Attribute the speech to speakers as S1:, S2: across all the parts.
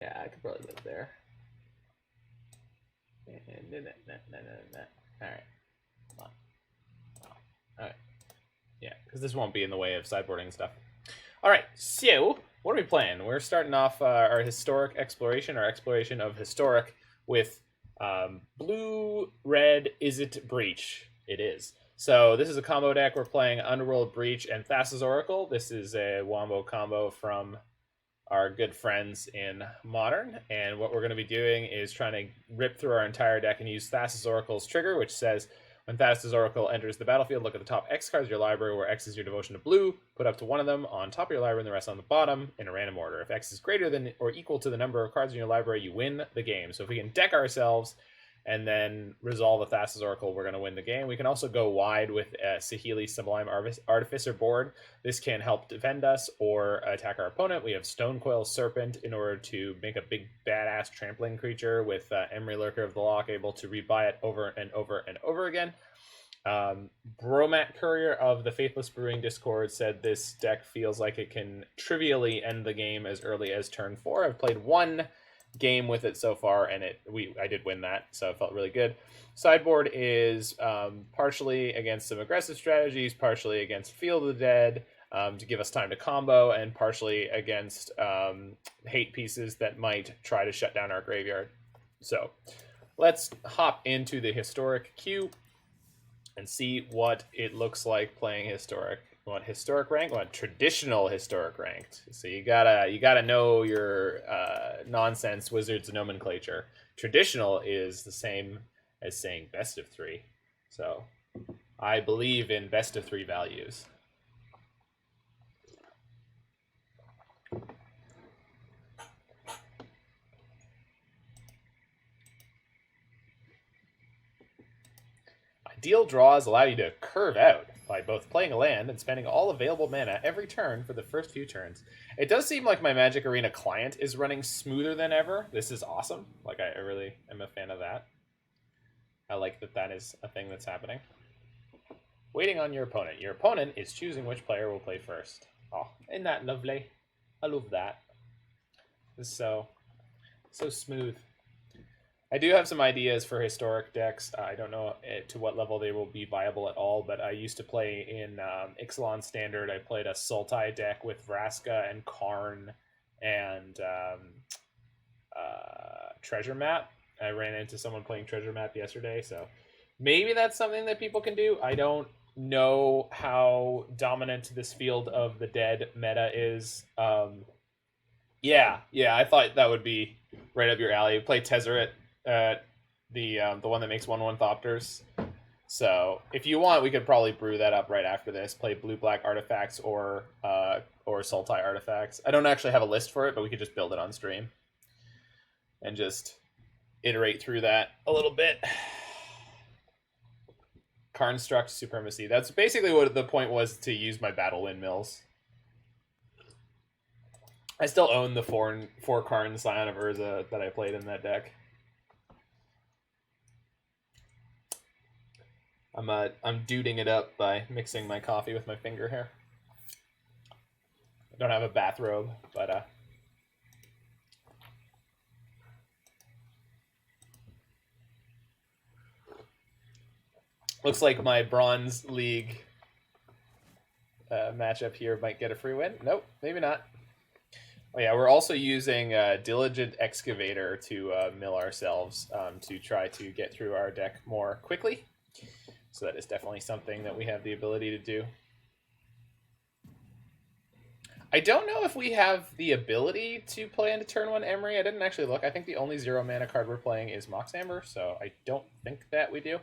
S1: Yeah, I could probably live there. And all right. Come on. All right. Yeah, because this won't be in the way of sideboarding and stuff. All right, so what are we playing? We're starting off our historic exploration, our exploration of historic with blue, red, Izzet Breach. It is. So this is a combo deck. We're playing Underworld Breach and Thassa's Oracle. This is a wombo combo from our good friends in Modern. And what we're going to be doing is trying to rip through our entire deck and use Thassa's Oracle's trigger, which says when Thassa's Oracle enters the battlefield, look at the top X cards of your library, where X is your devotion to blue. Put up to one of them on top of your library and the rest on the bottom in a random order. If X is greater than or equal to the number of cards in your library, you win the game. So if we can deck ourselves and then resolve the Thassa's Oracle, we're going to win the game. We can also go wide with a Saheeli Sublime Artificer board. This can help defend us or attack our opponent. We have Stonecoil Serpent in order to make a big badass trampling creature with Emry, Lurker of the Loch, able to rebuy it over and over and over again. Bromat Courier of the Faithless Brewing Discord said this deck feels like it can trivially end the game as early as turn 4. I've played one game with it so far, and I did win that, so it felt really good. Sideboard is partially against some aggressive strategies, partially against Field of the Dead to give us time to combo, and partially against hate pieces that might try to shut down our graveyard. So let's hop into the historic queue and see what it looks like playing historic. You want historic rank? You want traditional historic ranked. So you gotta know your nonsense Wizards nomenclature. Traditional is the same as saying best of 3. So I believe in best of 3 values. Ideal draws allow you to curve out by both playing a land and spending all available mana every turn for the first few turns. It does seem like my Magic Arena client is running smoother than ever. This is awesome. Like, I really am a fan of that. I like that that is a thing that's happening. Waiting on your opponent. Your opponent is choosing which player will play first. Oh, isn't that lovely? I love that. This is so smooth. I do have some ideas for historic decks. I don't know to what level they will be viable at all, but I used to play in Ixalan Standard. I played a Sultai deck with Vraska and Karn and Treasure Map. I ran into someone playing Treasure Map yesterday, so maybe that's something that people can do. I don't know how dominant this Field of the Dead meta is. Yeah, I thought that would be right up your alley. Play Tezzeret. The one that makes 1/1 Thopters. So if you want, we could probably brew that up right after this. Play blue-black artifacts or Sultai artifacts. I don't actually have a list for it, but we could just build it on stream and just iterate through that a little bit. Karnstruct Supremacy. That's basically what the point was, to use my Battle Windmills. I still own the four Karn Scion of Urza that I played in that deck. I'm duding it up by mixing my coffee with my finger here. I don't have a bathrobe, but looks like my Bronze League matchup here might get a free win. Nope, maybe not. Oh yeah, we're also using Diligent Excavator to mill ourselves to try to get through our deck more quickly. So that is definitely something that we have the ability to do. I don't know if we have the ability to play into turn 1 Emry. I didn't actually look. I think the only 0 mana card we're playing is Mox Amber, so I don't think that we do.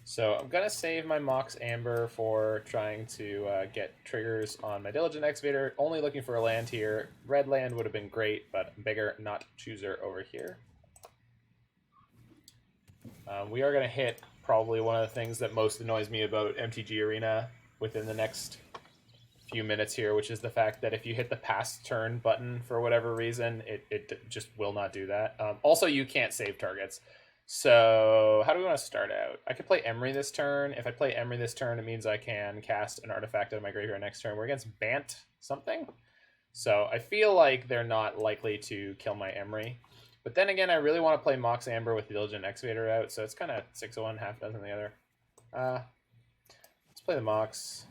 S1: So I'm going to save my Mox Amber for trying to get triggers on my Diligent Excavator. Only looking for a land here. Red land would have been great, but bigger, not chooser over here. We are going to hit probably one of the things that most annoys me about MTG Arena within the next few minutes here, which is the fact that if you hit the pass turn button for whatever reason, it just will not do that. Also, you can't save targets. So how do we want to start out? I could play Emry this turn. If I play Emry this turn, it means I can cast an artifact out of my graveyard next turn. We're against Bant something. So I feel like they're not likely to kill my Emry. But then again, I really want to play Mox Amber with Diligent Excavator out, so it's kind of 6 of one, half dozen the other. Let's play the Mox.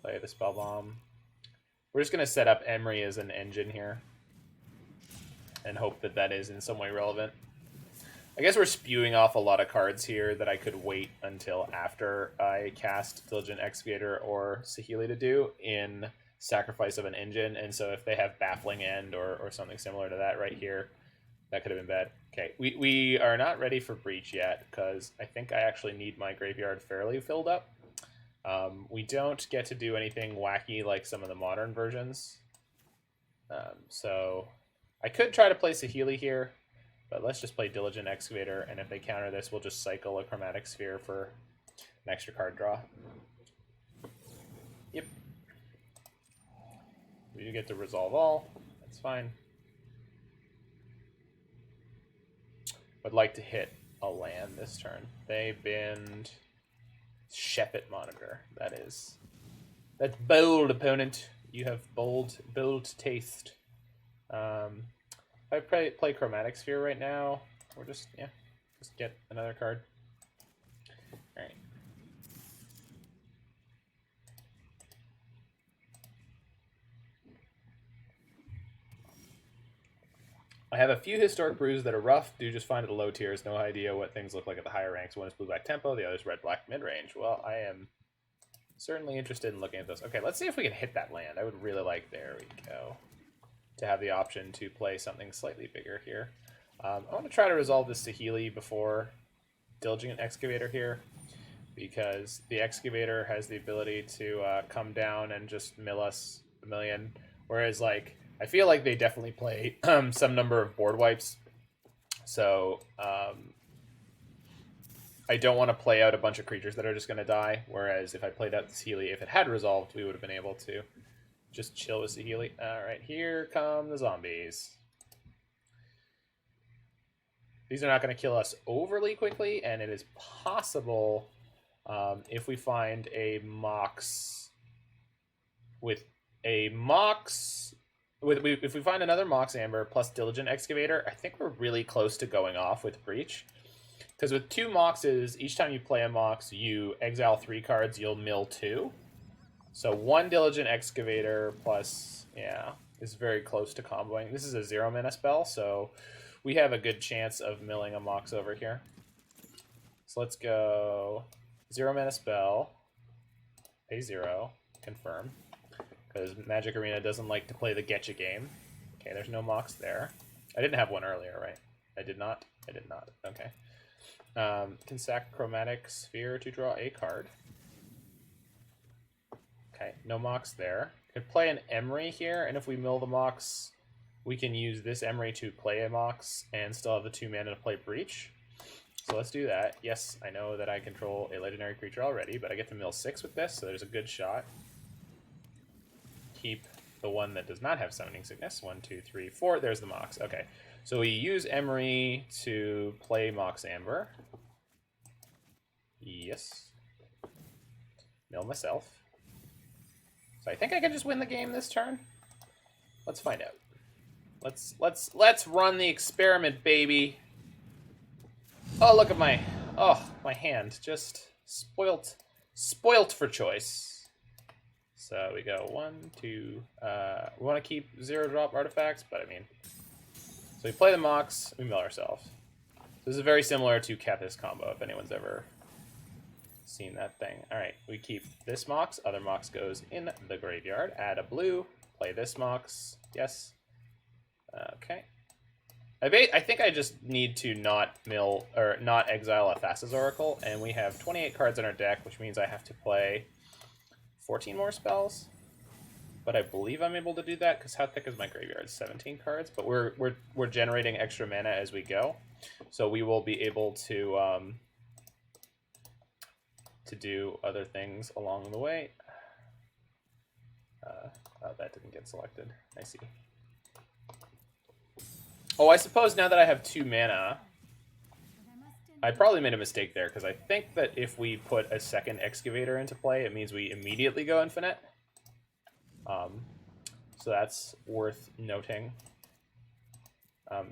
S1: Play the Spellbomb. We're just going to set up Emry as an engine here. And hope that that is in some way relevant. I guess we're spewing off a lot of cards here that I could wait until after I cast Diligent Excavator or Saheeli to do in sacrifice of an engine. And so if they have Baffling End or something similar to that right here, that could have been bad. Okay, we are not ready for Breach yet because I think I actually need my graveyard fairly filled up. We don't get to do anything wacky like some of the modern versions. So I could try to play Saheeli here. But let's just play Diligent Excavator, and if they counter this, we'll just cycle a Chromatic Sphere for an extra card draw. Yep. We do get to resolve all. That's fine. Would like to hit a land this turn. They binned Shepherd Monitor. That's bold, opponent. You have bold taste. If I play Chromatic Sphere right now, or just get another card. Alright. I have a few Historic Brews that are rough. Do just fine at the low tiers. No idea what things look like at the higher ranks. One is blue-black tempo, the other is red-black mid-range. Well, I am certainly interested in looking at those. Okay, let's see if we can hit that land. I would really like, there we go, to have the option to play something slightly bigger here. I want to try to resolve this Saheeli before Diligent Excavator here, because the Excavator has the ability to come down and just mill us a million, whereas like I feel like they definitely play some number of board wipes, so I don't want to play out a bunch of creatures that are just going to die, whereas if I played out the Saheeli, if it had resolved, we would have been able to just chill with Saheeli. Alright, here come the zombies. These are not going to kill us overly quickly, and it is possible if we find a Mox with a Mox... if we find another Mox Amber plus Diligent Excavator, I think we're really close to going off with Breach. Because with 2 Moxes, each time you play a Mox, you exile 3 cards, you'll mill 2. So 1 Diligent Excavator plus, is very close to comboing. This is a 0-mana spell, so we have a good chance of milling a Mox over here. So let's go 0-mana spell, pay 0, confirm. Because Magic Arena doesn't like to play the getcha game. Okay, there's no Mox there. I didn't have one earlier, right? I did not? I did not. Okay. Can sack Chromatic Sphere to draw a card. Okay, no Mox there. Could play an Emry here, and if we mill the Mox, we can use this Emry to play a Mox and still have the 2 mana to play Breach. So let's do that. Yes, I know that I control a legendary creature already, but I get to mill 6 with this, so there's a good shot. Keep the one that does not have Summoning Sickness. 1, 2, 3, 4. There's the Mox. Okay, so we use Emry to play Mox Amber. Yes. Mill myself. So I think I can just win the game this turn. Let's find out. Let's run the experiment, baby. Oh, look at my hand, just spoilt for choice. So we go 1, 2. We want to keep 0-drop artifacts, but I mean, so we play the Mox, we mill ourselves. This is very similar to Kethis combo, if anyone's ever seen that thing. All right, we keep this Mox. Other Mox goes in the graveyard. Add a blue. Play this Mox. Yes. Okay. I think I just need to not exile a Thassa's Oracle, and we have 28 cards in our deck, which means I have to play 14 more spells. But I believe I'm able to do that because how thick is my graveyard? 17 cards. But we're generating extra mana as we go, so we will be able to do other things along the way. Oh, that didn't get selected. I see. Oh, I suppose now that I have 2 mana, I probably made a mistake there, because I think that if we put a second Excavator into play, it means we immediately go infinite. So that's worth noting.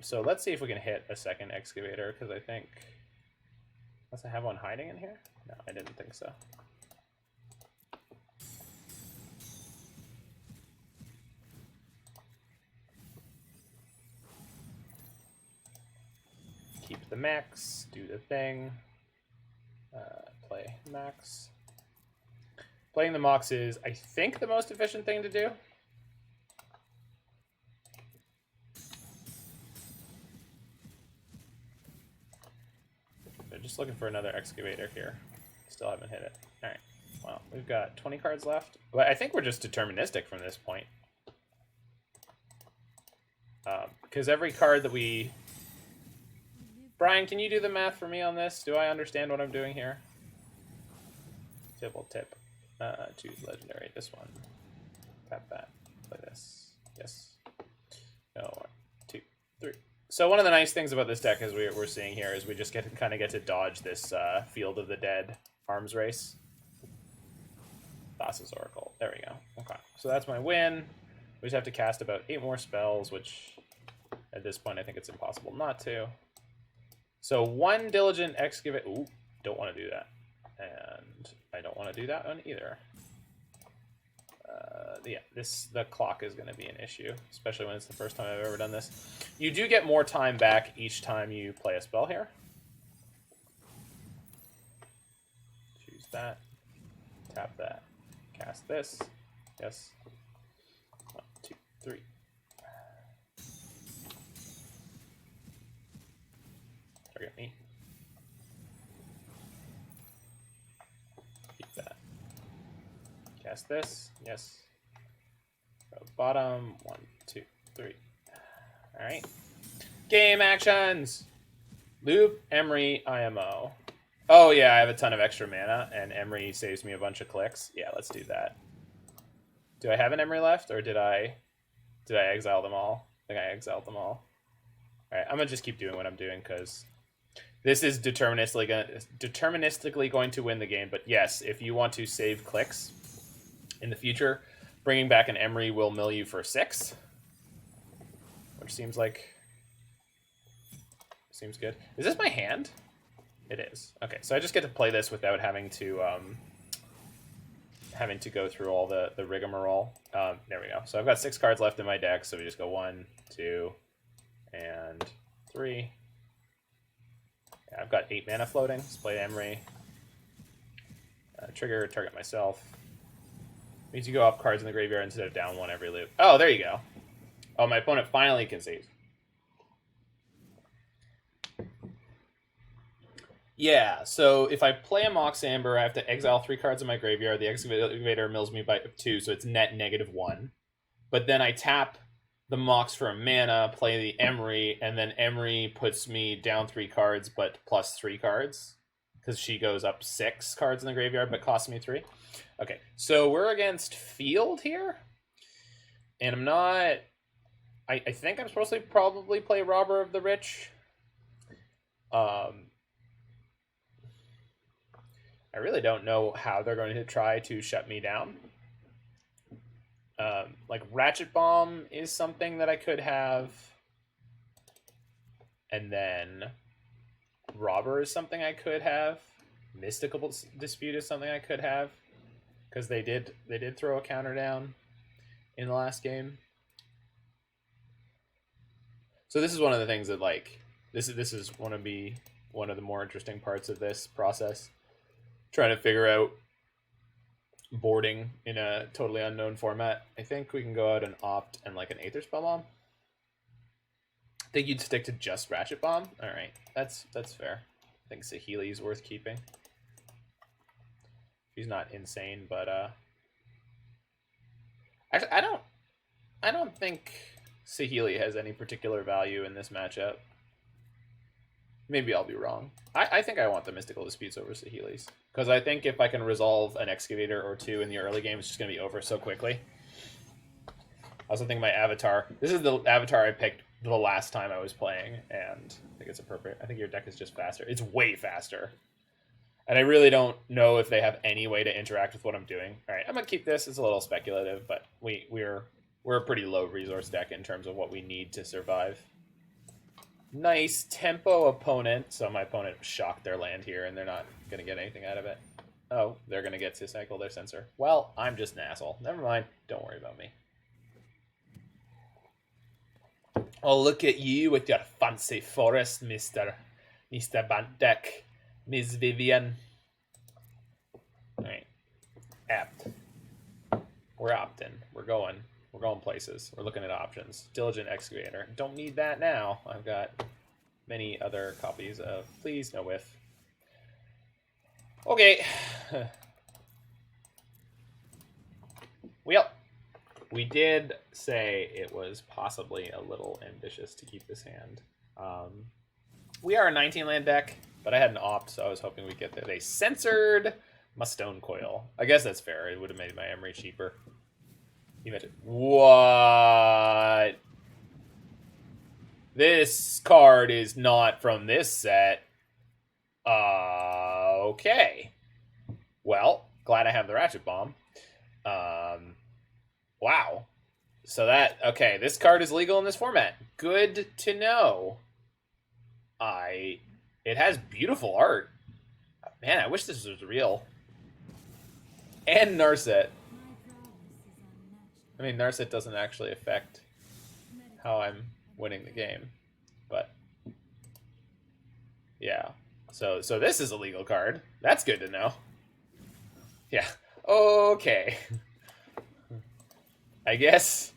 S1: So let's see if we can hit a second Excavator, because I think... Unless I have one hiding in here? No, I didn't think so. Keep the max, do the thing, play max. Playing the Mox is, I think, the most efficient thing to do. They're just looking for another Excavator here. Still haven't hit it. All right, well, we've got 20 cards left. But I think we're just deterministic from this point. Because every card that we... Brian, can you do the math for me on this? Do I understand what I'm doing here? Fblthp. Choose legendary. This one. Tap that. Play this. Yes. No. 1, 2, 3. So one of the nice things about this deck, as we're seeing here, is we just kind of get to dodge this Field of the Dead arms race. Thassa's Oracle. There we go. Okay. So that's my win. We just have to cast about 8 more spells, which at this point I think it's impossible not to. So 1 Diligent Excavator. Ooh, don't want to do that. And I don't want to do that one either. Yeah, the clock is going to be an issue, especially when it's the first time I've ever done this. You do get more time back each time you play a spell here. Choose that. Tap that. Cast this. Yes. 1, 2, 3. Target me. Keep that. Cast this. Yes. Go bottom. 1, 2, 3. Alright. Game actions! Loop, Emry, IMO. Oh yeah, I have a ton of extra mana, and Emry saves me a bunch of clicks. Yeah, let's do that. Do I have an Emry left, or did I exile them all? I think I exiled them all. Alright, I'm gonna just keep doing what I'm doing, because this is deterministically going to win the game. But yes, if you want to save clicks in the future, bringing back an Emry will mill you for 6, which seems good. Is this my hand? It is. Okay, so I just get to play this without having to go through all the rigmarole. There we go. So I've got 6 cards left in my deck, so we just go 1, 2, and 3. Yeah, I've got 8 mana floating. Let's play Emry. Trigger, target myself. Means you go up cards in the graveyard instead of down 1 every loop. Oh, there you go. Oh, my opponent finally can save. Yeah, so if I play a Mox Amber, I have to exile 3 cards in my graveyard. The Excavator mills me by 2, so it's net -1. But then I tap the Mox for a mana, play the Emry, and then Emry puts me down 3 cards, but plus 3 cards. Because she goes up 6 cards in the graveyard, but costs me 3. Okay, so we're against Field here. And I'm not... I think I'm supposed to probably play Robber of the Rich. I really don't know how they're going to try to shut me down. Like, Ratchet Bomb is something that I could have. And then Robber is something I could have. Mystical Dispute is something I could have. Because they did throw a counter down in the last game. So this is one of the things that, like, this is one of the more interesting parts of this process. Trying to figure out boarding in a totally unknown format. I think we can go out and opt and like an Aether Spellbomb. I think you'd stick to just Ratchet Bomb. All right, that's fair. I think Saheeli is worth keeping. She's not insane, but actually, I don't think Saheeli has any particular value in this matchup. Maybe I'll be wrong. I think I want the Mystical Disputes over Saheeli's. Because I think if I can resolve an Excavator or 2 in the early game, it's just going to be over so quickly. I also think my avatar... This is the avatar I picked the last time I was playing, and I think it's appropriate. I think your deck is just faster. It's way faster. And I really don't know if they have any way to interact with what I'm doing. All right, I'm going to keep this. It's a little speculative, but we're a pretty low resource deck in terms of what we need to survive. Nice tempo opponent. So my opponent shocked their land here, and they're not going to get anything out of it. Oh, they're going to get to cycle their sensor. Well, I'm just an asshole. Never mind. Don't worry about me. Oh, look at you with your fancy forest, Mr. Bantek. Miss Vivian. Alright. Apt. We're opting. We're going places. We're looking at options. Diligent Excavator. Don't need that now. I've got many other copies of Please No Whiff. Okay. Well, we did say it was possibly a little ambitious to keep this hand. We are a 19-land deck, but I had an opt, so I was hoping we'd get there. They censored my Stonecoil. I guess that's fair. It would have made my Emry cheaper. You mentioned what? This card is not from this set. Okay. Well, glad I have the Ratchet Bomb. Wow. So that, okay, this card is legal in this format. Good to know. It has beautiful art. Man, I wish this was real. And Narset. I mean, Narset doesn't actually affect how I'm winning the game, but yeah. So this is a legal card. That's good to know. Yeah. Okay. I guess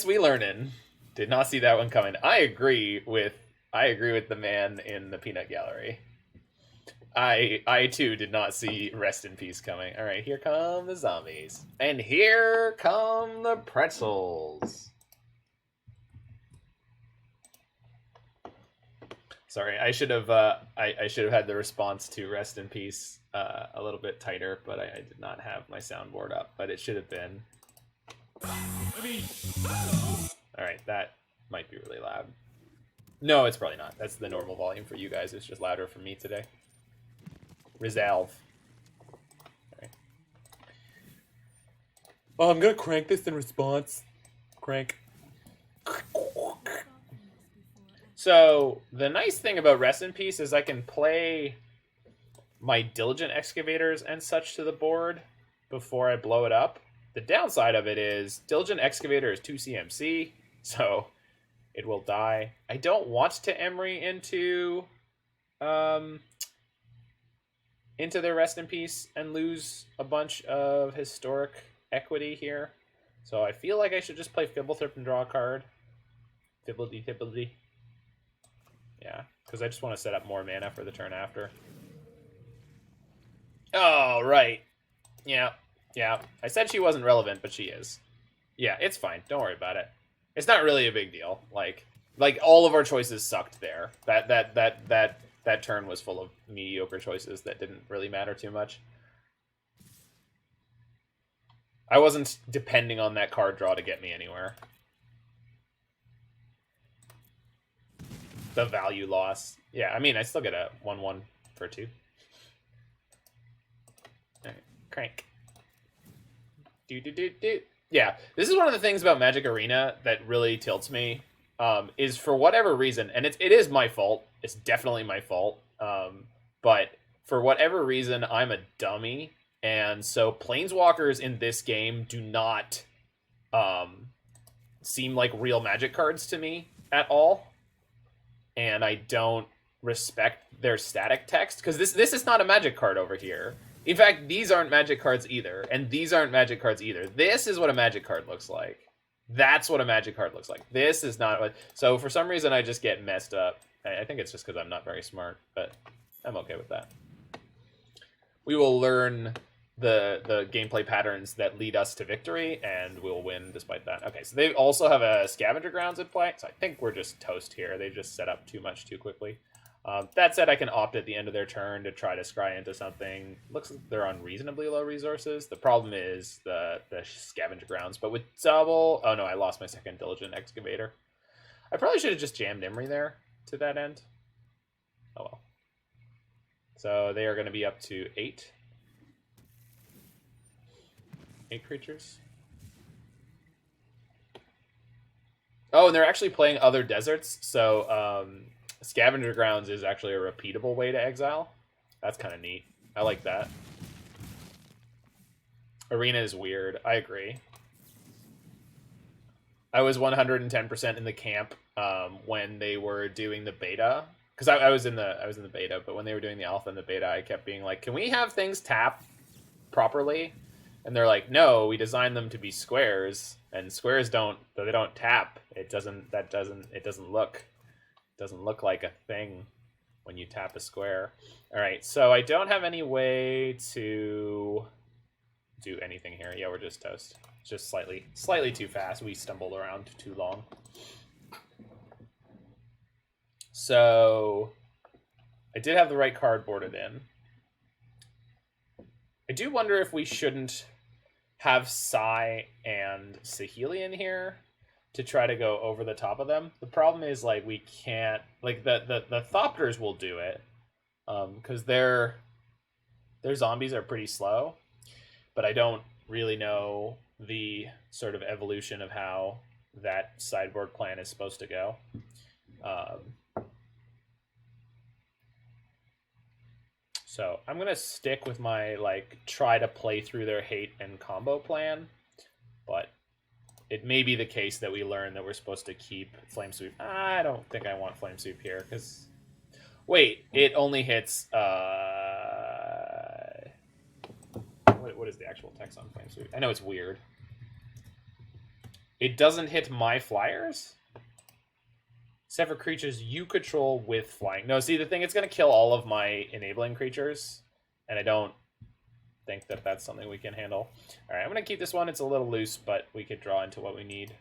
S1: we learning. Did not see that one coming. I agree with the man in the peanut gallery. I too did not see Rest in Peace coming. All right, here come the zombies. And here come the pretzels. Sorry, I should have had the response to Rest in Peace a little bit tighter, but I did not have my soundboard up, but it should have been. Alright, that might be really loud. No, it's probably not. That's the normal volume for you guys. It's just louder for me today. Resolve. Alright. Oh, I'm gonna crank this in response. Crank. So, the nice thing about Rest in Peace is I can play my Diligent Excavators and such to the board before I blow it up. The downside of it is Diligent Excavator is 2 CMC, so it will die. I don't want to Emry into their Rest in Peace and lose a bunch of historic equity here. So I feel like I should just play Fblthp and draw a card. Fblthp. Yeah, because I just want to set up more mana for the turn after. Oh, right. Yeah. Yeah, I said she wasn't relevant, but she is. Yeah, it's fine. Don't worry about it. It's not really a big deal. Like all of our choices sucked there. That turn was full of mediocre choices that didn't really matter too much. I wasn't depending on that card draw to get me anywhere. The value loss. Yeah, I mean, I still get a 1/1 for 2. All right, crank. Yeah, this is one of the things about Magic Arena that really tilts me, is for whatever reason, and it is my fault, it's definitely my fault, but for whatever reason, I'm a dummy, and so Planeswalkers in this game do not seem like real Magic cards to me at all, and I don't respect their static text, because this is not a Magic card over here. In fact, these aren't Magic cards either, and these aren't Magic cards either. This is what a Magic card looks like. That's what a Magic card looks like. This is not what... So for some reason, I just get messed up. I think it's just because I'm not very smart, but I'm okay with that. We will learn the gameplay patterns that lead us to victory, and we'll win despite that. Okay, so they also have a Scavenger Grounds in play, so I think we're just toast here. They just set up too much too quickly. That said, I can opt at the end of their turn to try to scry into something. Looks like they're on reasonably low resources. The problem is the scavenger grounds. But with double... Oh no, I lost my second Diligent Excavator. I probably should have just jammed Emry there to that end. Oh well. So they are going to be up to 8. 8 creatures. Oh, and they're actually playing other deserts. So Scavenger Grounds is actually a repeatable way to exile. That's kind of neat. I like that. Arena is weird. I agree. I was 110% in the camp when they were doing the beta, because I was in the beta, but when they were doing the alpha and the beta, I kept being like, "Can we have things tap properly?" And they're like, "No, we designed them to be squares, and squares don't tap. It doesn't look like a thing when you tap a square." All right, so I don't have any way to do anything here. Yeah, we're just toast. It's just slightly too fast. We stumbled around too long. So I did have the right card boarded in. I do wonder if we shouldn't have Sai and Saheeli in here to try to go over the top of them. The problem is, like, we can't, like, the Thopters will do it because their zombies are pretty slow, but I don't really know the sort of evolution of how that sideboard plan is supposed to go. So I'm going to stick with my, like, try to play through their hate and combo plan, but it may be the case that we learn that we're supposed to keep Flame Sweep. I don't think I want Flame Sweep here, because... Wait, it only hits... What is the actual text on Flame Sweep? I know it's weird. It doesn't hit my flyers? Except for creatures you control with flying. No, see, the thing, it's going to kill all of my enabling creatures, and I don't think that that's something we can handle. All right, I'm going to keep this one. It's a little loose, but we could draw into what we need.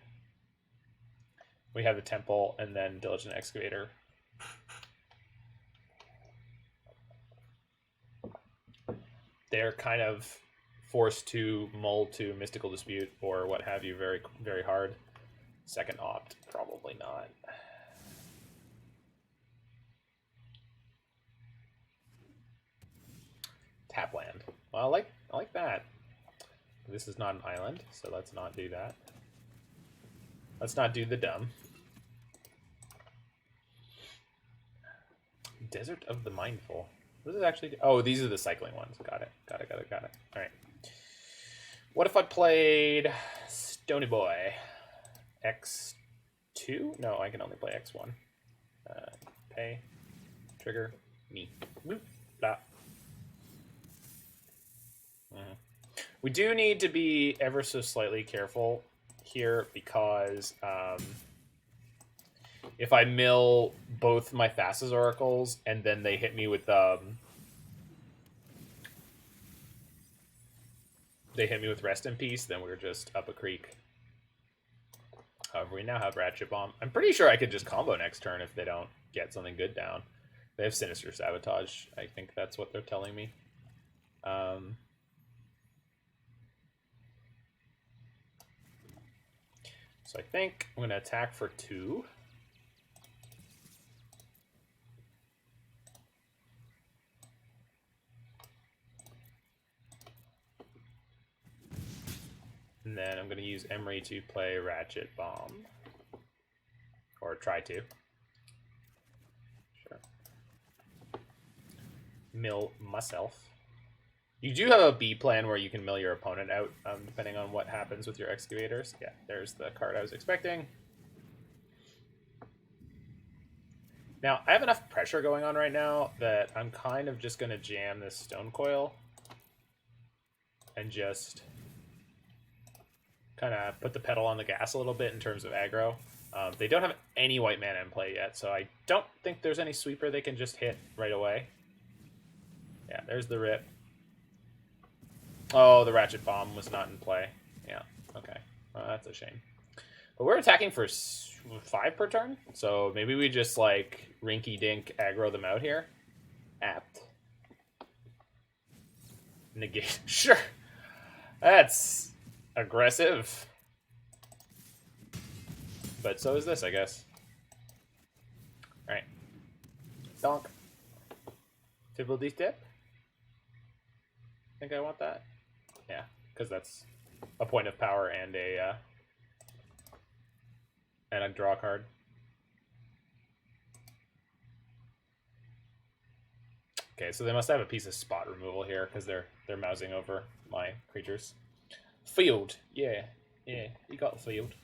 S1: We have the Temple and then Diligent Excavator. They're kind of forced to mull to Mystical Dispute or what have you very, very hard. Second opt, probably not. Tapland. Well, I like that. This is not an island, so let's not do that. Let's not do the dumb. Desert of the Mindful. What does it actually do? Oh, these are the cycling ones. Got it. All right. What if I played Stony Boy? X2? No, I can only play X1. Pay. Trigger. Me. Boop. Blah. We do need to be ever so slightly careful here because if I mill both my Thassa's Oracles and then they hit me with Rest in Peace, then we're just up a creek. However, we now have Ratchet Bomb. I'm pretty sure I could just combo next turn if they don't get something good down. They have Sinister Sabotage. I think that's what they're telling me. So I think I'm going to attack for 2. And then I'm going to use Emry to play Ratchet Bomb. Or try to. Sure. Mill myself. You do have a B plan where you can mill your opponent out, depending on what happens with your excavators. Yeah, there's the card I was expecting. Now, I have enough pressure going on right now that I'm kind of just going to jam this Stonecoil and just kind of put the pedal on the gas a little bit in terms of aggro. They don't have any white mana in play yet, so I don't think there's any sweeper they can just hit right away. Yeah, there's the rip. Oh, the Ratchet Bomb was not in play. Yeah, okay. Well, that's a shame. But we're attacking for 5 per turn, so maybe we just, like, rinky-dink aggro them out here. Apt. Negate. Sure. That's aggressive. But so is this, I guess. Alright. Donk. Fblthp? I think I want that. Yeah, because that's a point of power and a draw card. Okay, so they must have a piece of spot removal here because they're mousing over my creatures. Field, yeah, you got the field.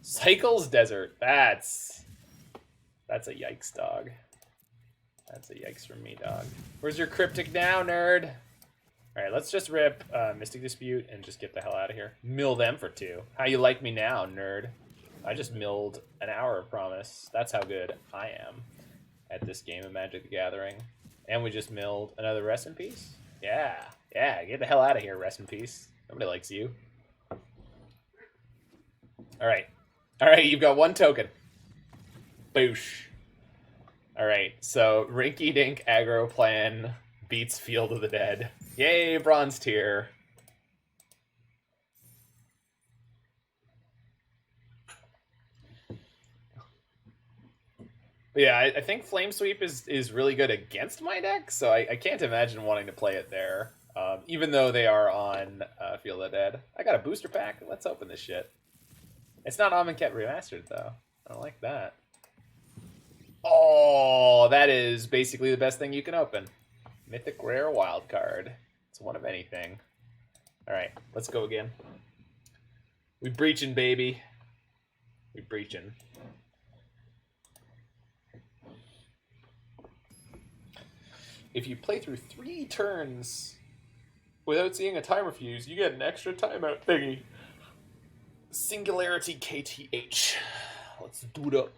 S1: Cycles Desert. That's a yikes, dog. That's a yikes from me, dog. Where's your Cryptic now, nerd? All right, let's just rip Mystic Dispute and just get the hell out of here. Mill them for 2. How you like me now, nerd? I just milled an hour of Promise. That's how good I am at this game of Magic the Gathering. And we just milled another Rest in Peace. Yeah, get the hell out of here, Rest in Peace. Nobody likes you. All right, you've got 1 token. Boosh. All right, so Rinky Dink aggro plan beats Field of the Dead. Yay, Bronze tier. But yeah, I think Flame Sweep is really good against my deck, so I can't imagine wanting to play it there. Even though they are on Field of the Dead. I got a booster pack. Let's open this shit. It's not Amonkhet Remastered, though. I don't like that. Oh, that is basically the best thing you can open. Mythic Rare Wild Card. It's one of anything. Alright, let's go again. We breaching, baby. We breaching. If you play through 3 turns without seeing a timer fuse, you get an extra timeout thingy. Singularity KTH. Let's do it up.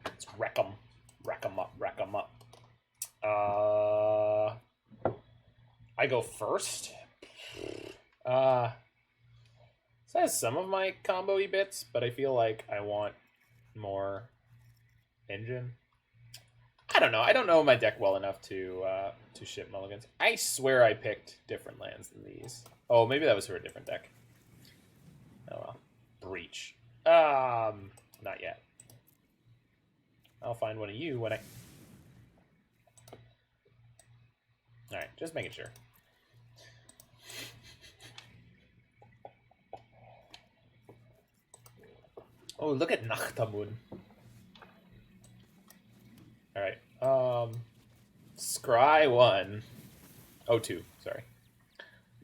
S1: Let's wreck them. Wreck them up. Wreck them up. I go first. This has some of my combo-y bits, but I feel like I want more engine. I don't know. I don't know my deck well enough to ship mulligans. I swear I picked different lands than these. Oh, maybe that was for a different deck. Oh well. Breach. Not yet. I'll find one of you when I... Alright, just making sure. Oh, look at Nachtamun. Alright, Scry 1. Oh, 2, sorry.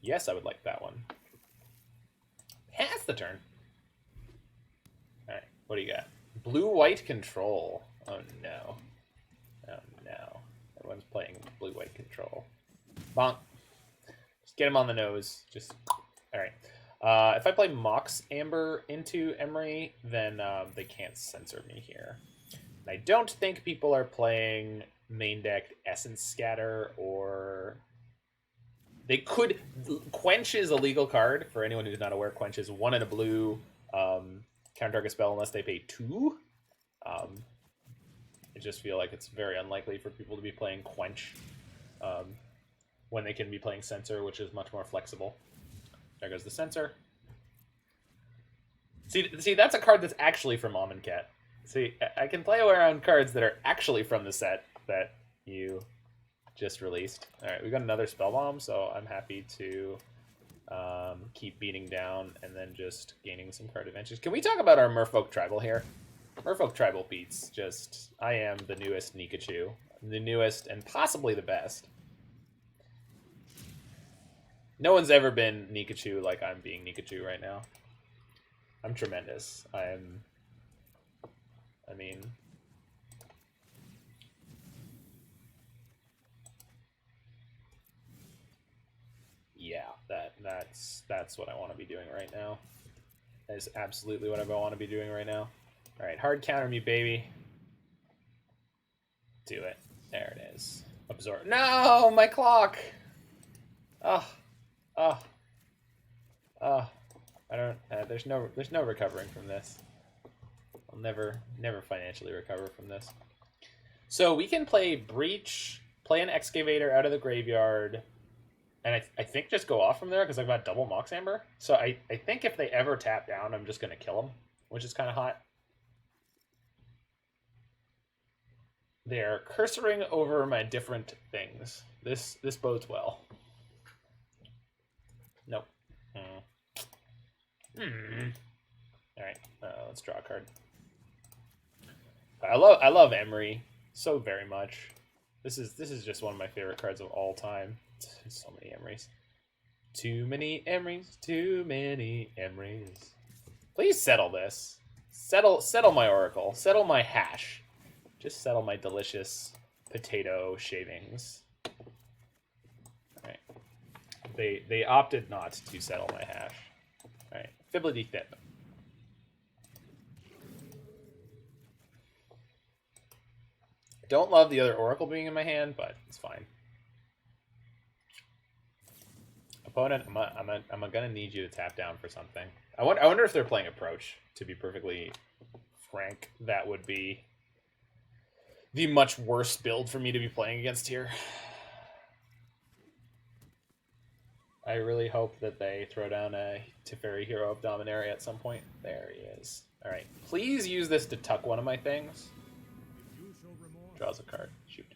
S1: Yes, I would like that one. Pass the turn. Alright, what do you got? Blue-white control. Oh, no. Oh, no. Everyone's playing blue-white control. Bonk. Just get him on the nose. Just... Alright. If I play Mox Amber into Emry, then they can't censor me here. I don't think people are playing main deck Essence Scatter, or they could. Quench is a legal card for anyone who's not aware. Quench is 1 and a blue, counter target spell unless they pay 2. I just feel like it's very unlikely for people to be playing Quench when they can be playing Censor, which is much more flexible. There goes the Censor. See, that's a card that's actually from Amonkhet. See, I can play around cards that are actually from the set that you just released. Alright, we got another Spellbomb, so I'm happy to keep beating down and then just gaining some card advantages. Can we talk about our Merfolk Tribal here? Merfolk Tribal beats just... I am the newest Nikachu. The newest and possibly the best. No one's ever been Nikachu like I'm being Nikachu right now. I'm tremendous. I mean... Yeah, that's what I want to be doing right now. That is absolutely what I want to be doing right now. Alright, hard counter me, baby. Do it. There it is. Absorb. No, my clock! I don't... there's no recovering from this. never financially recover from this. So we can play Breach, play an Excavator out of the graveyard, and I think just go off from there because I've got double Mox Amber. So I think if they ever tap down, I'm just going to kill them, which is kind of hot. They're cursoring over my different things. This bodes well. Nope. All right, let's draw a card. I love Emry so very much. This is just one of my favorite cards of all time. So many Emrys. Too many Emrys. Too many Emrys. Please settle this. Settle my Oracle. Settle my hash. Just settle my delicious potato shavings. All right. They opted not to settle my hash. All right. Fblthp. Don't love the other Oracle being in my hand, but it's fine. Opponent, I'm gonna need you to tap down for something. I wonder if they're playing Approach. To be perfectly frank, that would be the much worse build for me to be playing against here. I really hope that they throw down a Teferi Hero of Dominaria at some point. There he is. All right, please use this to tuck one of my things. Draws a card. Shoot.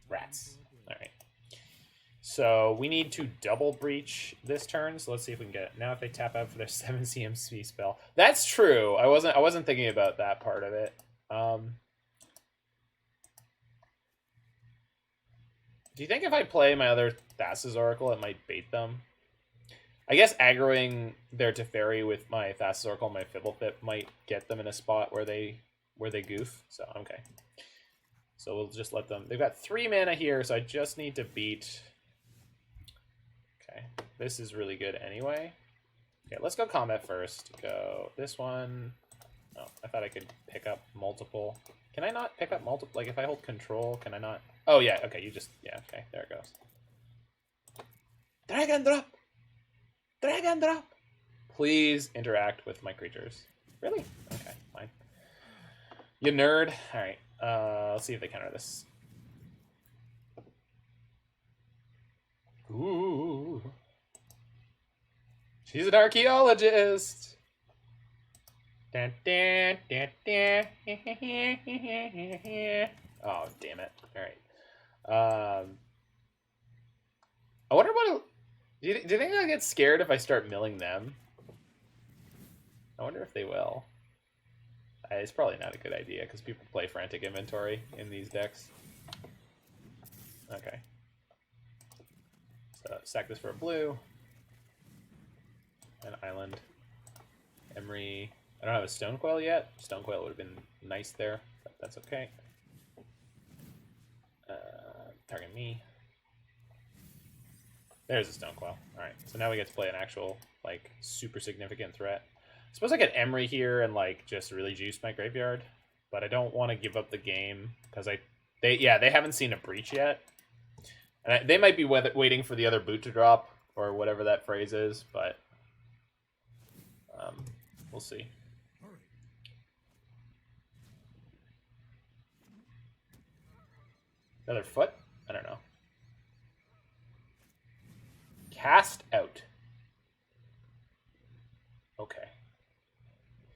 S1: Rats. All right. So we need to double breach this turn. So let's see if we can get it. Now if they tap out for their 7 CMC spell. That's true. I wasn't thinking about that part of it. Do you think if I play my other Thassa's Oracle, it might bait them? I guess aggroing their Teferi with my Thassa's Oracle and my Fblthp might get them in a spot where they goof. So okay. So we'll just let them... They've got 3 mana here, so I just need to beat... Okay, this is really good anyway. Okay, let's go combat first. Go this one. Oh, I thought I could pick up multiple. Can I not pick up multiple? Like, if I hold control, can I not? Oh, yeah, okay, you just... Yeah, okay, there it goes. Drag and drop! Drag and drop! Please interact with my creatures. Really? Okay, fine. You nerd. All right. Let's see if they counter this. Ooh. She's an archaeologist. Dun, dun, dun, dun. Oh, damn it. All right. I wonder what... Do you think they'll get scared if I start milling them? I wonder if they will. It's probably not a good idea because people play Frantic Inventory in these decks. Okay. So sack this for a blue. An island. Emry. I don't have a Stonecoil yet. Stonecoil would have been nice there, but that's okay. Target me. There's a Stonecoil. Alright, so now we get to play an actual, like, super significant threat. I suppose I get Emry here and like just really juice my graveyard, but I don't want to give up the game because they haven't seen a breach yet, and they might be waiting for the other boot to drop or whatever that phrase is, but we'll see. Another foot? I don't know. Cast out. Okay.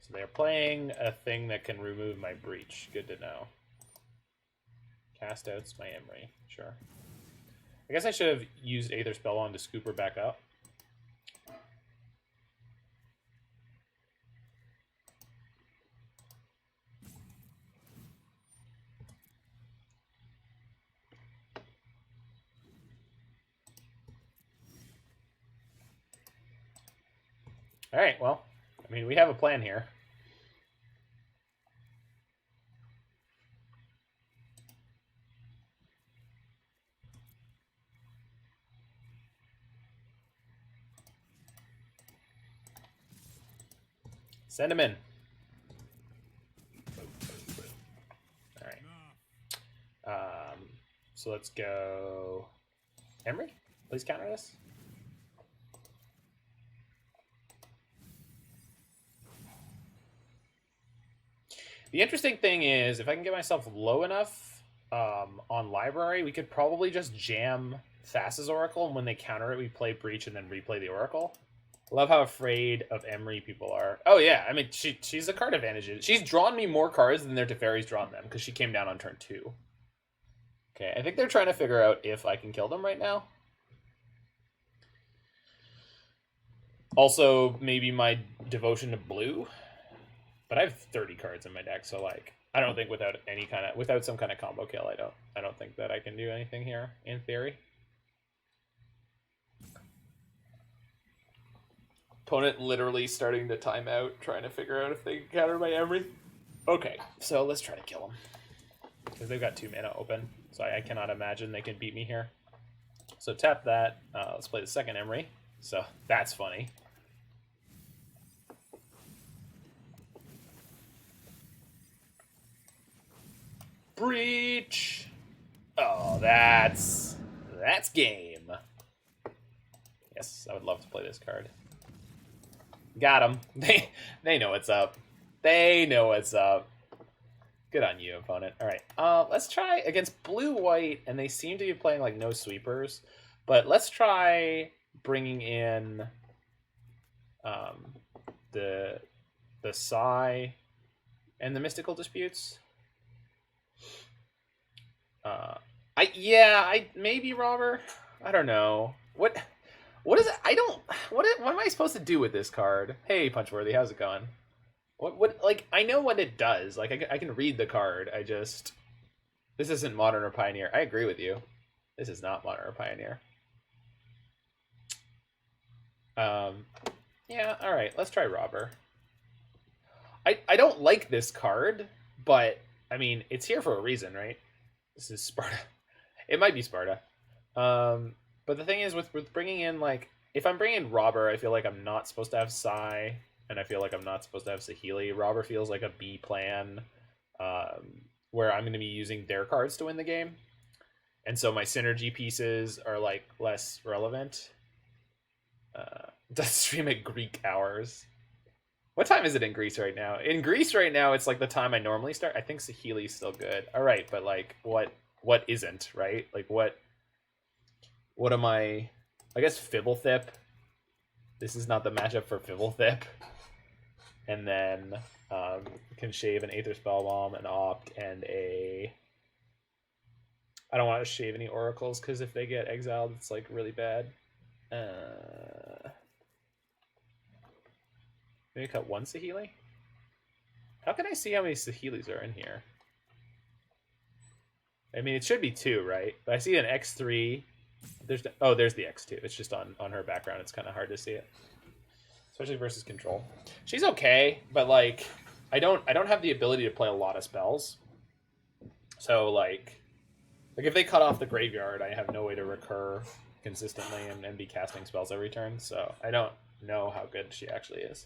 S1: So they're playing a thing that can remove my breach. Good to know. Cast out's my Emry. Sure. I guess I should have used Aether Spellbomb to scoop her back up. All right, well, I mean, we have a plan here. Send him in. All right. So let's go. Emry, please counter this. The interesting thing is, if I can get myself low enough on Library, we could probably just jam Thassa's Oracle, and when they counter it, we play Breach and then replay the Oracle. Love how afraid of Emry people are. Oh yeah, I mean, she's a card advantage. She's drawn me more cards than their Teferi's drawn them, because she came down on turn 2. Okay, I think they're trying to figure out if I can kill them right now. Also, maybe my devotion to blue. But I have 30 cards in my deck, so like I don't think without some kind of combo kill, I don't think that I can do anything here in theory. Opponent literally starting to time out, trying to figure out if they can counter my Emry. Okay, so let's try to kill them. Because they've got 2 mana open, so I cannot imagine they can beat me here. So tap that. Let's play the second Emry. So that's funny. Breach. Oh, that's game. Yes, I would love to play this card. Got him. They know what's up. They know what's up. Good on you, opponent. All right. Let's try against blue-white, and they seem to be playing like no sweepers. But let's try bringing in the Psy and the Mystical Disputes. Maybe Robber. I don't know. What is it? What am I supposed to do with this card? Hey, Punchworthy, how's it going? What like I know what it does. Like I can read the card. This isn't Modern or Pioneer. I agree with you. This is not Modern or Pioneer. Yeah, all right. Let's try Robber. I don't like this card, but I mean, it's here for a reason, right? This is Sparta. It might be Sparta. But the thing is, with bringing in, like, if I'm bringing in Robber, I feel like I'm not supposed to have Psy, and I feel like I'm not supposed to have Saheeli. Robber feels like a B plan, where I'm going to be using their cards to win the game. And so my synergy pieces are, like, less relevant. Does stream at Greek hours. What time is it in Greece right now? In Greece right now, it's like the time I normally start. I think Saheeli's still good. All right, but like, what isn't, right? Like, what am I guess Fblthp. This is not the matchup for Fblthp. And then can shave an Aether Spellbomb, an Opt, and a... I don't want to shave any Oracles, because if they get exiled, it's like really bad. Maybe cut 1 Saheeli? How can I see how many Saheelis are in here? I mean, it should be 2, right? But I see an X3. There's the X2. It's just on her background. It's kind of hard to see it. Especially versus control. She's okay, but like I don't have the ability to play a lot of spells. So like if they cut off the graveyard, I have no way to recur consistently and be casting spells every turn. So I don't know how good she actually is.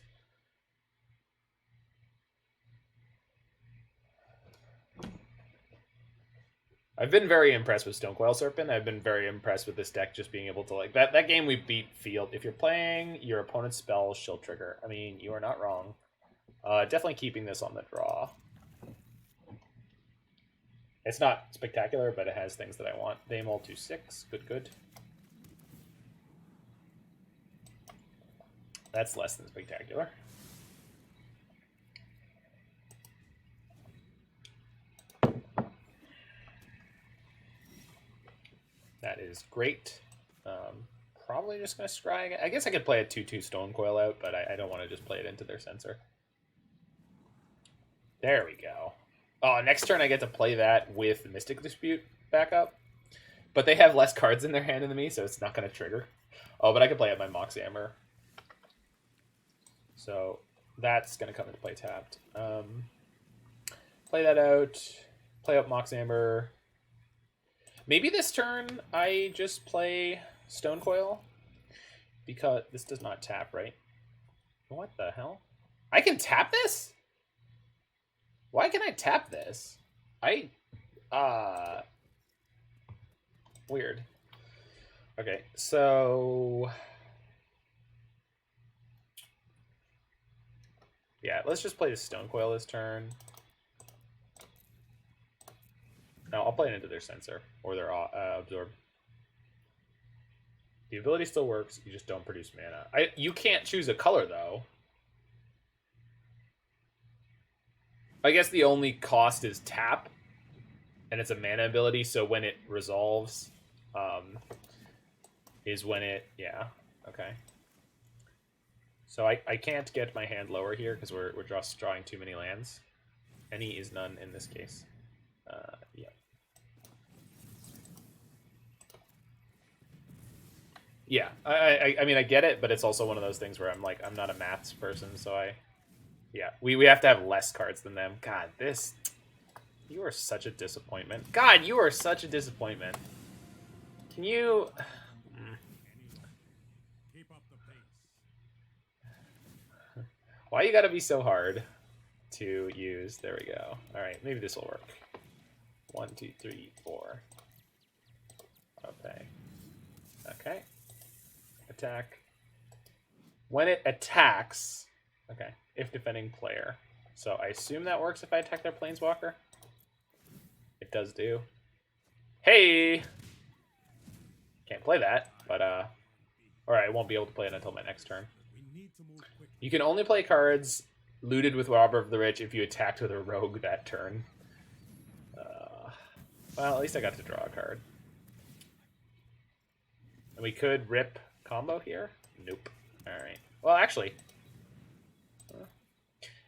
S1: I've been very impressed with Stonecoil Serpent. I've been very impressed with this deck just being able to, like, that game we beat Field. If you're playing your opponent's spells, she'll trigger. I mean, you are not wrong. Definitely keeping this on the draw. It's not spectacular, but it has things that I want. Daemol 2/6. Good. That's less than spectacular. That is great. Probably just going to scry. I guess I could play a 2/2 Stonecoil out, but I don't want to just play it into their censor. There we go. Oh, next turn I get to play that with Mystic Dispute back up. But they have less cards in their hand than me, so it's not going to trigger. Oh, but I could play out my Mox Amber. So that's going to come into play tapped. Play that out. Play up Mox Amber. Maybe this turn I just play Stonecoil, because this does not tap, right? What the hell? I can tap this? Why can I tap this? Weird. Okay, so... yeah, let's just play the Stonecoil this turn. No, I'll play it into their Censor or their Absorb. The ability still works. You just don't produce mana. You can't choose a color though. I guess the only cost is tap, and it's a mana ability. So when it resolves, is when it okay. So I can't get my hand lower here because we're just drawing too many lands. Any is none in this case. Yeah. Yeah, I mean, I get it, but it's also one of those things where I'm like, I'm not a maths person, so yeah, we have to have less cards than them. God, you are such a disappointment. God, you are such a disappointment. Can you... Why you gotta be so hard to use? There we go. All right, maybe this will work. 1, 2, 3, 4. Okay. Okay. Attack. When it attacks, okay, if defending player. So I assume that works if I attack their Planeswalker. It does do. Hey! Can't play that, but, or I won't be able to play it until my next turn. You can only play cards looted with Robber of the Rich if you attacked with a rogue that turn. Well, at least I got to draw a card. And we could rip combo here? Nope. Alright. Well, actually...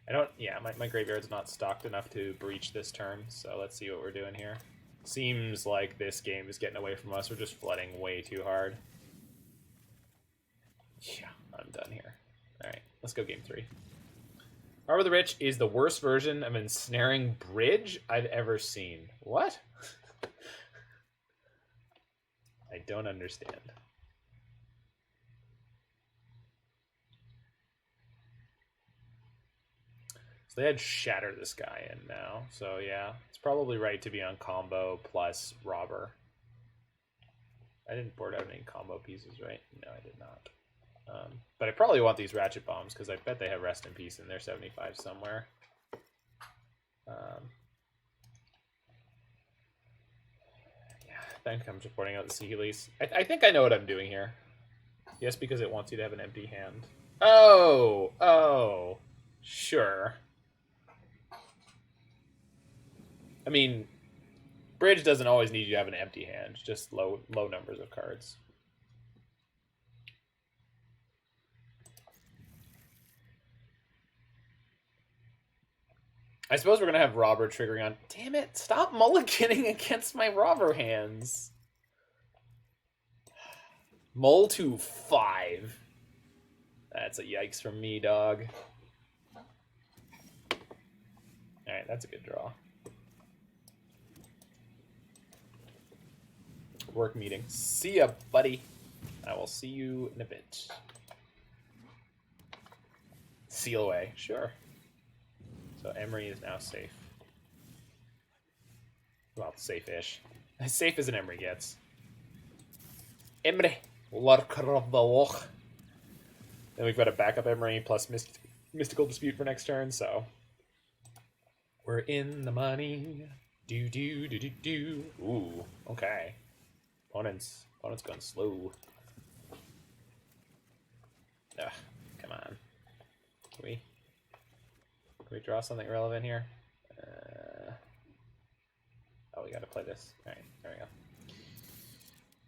S1: I don't... Yeah, my graveyard's not stocked enough to breach this turn, so let's see what we're doing here. Seems like this game is getting away from us. We're just flooding way too hard. Yeah, I'm done here. Alright, let's go game 3. Harbor the Rich is the worst version of Ensnaring Bridge I've ever seen. What? I don't understand. So they had Shatter this guy in now. So yeah, it's probably right to be on combo plus Robber. I didn't board out any combo pieces, right? No, I did not. But I probably want these Ratchet Bombs because I bet they have Rest in Peace in their 75 somewhere. Yeah, I think I'm just boarding out the Saheelis. I think I know what I'm doing here. Yes, because it wants you to have an empty hand. Oh, sure. I mean, Bridge doesn't always need you to have an empty hand, just low numbers of cards. I suppose we're going to have Robber triggering on... Damn it, stop mulliganing against my Robber hands. Mull to 5. That's a yikes from me, dog. Alright, that's a good draw. Work meeting. See ya, buddy. I will see you in a bit. Seal away. Sure. So Emry is now safe. Well, safe-ish. As safe as an Emry gets. Emry, Lurker of the Loch. Then we've got a backup Emry plus Mystical Dispute for next turn, so... We're in the money. Do. Ooh, okay. Opponent's going slow. Ugh, come on. Can we draw something relevant here? Oh, we gotta play this. Alright, there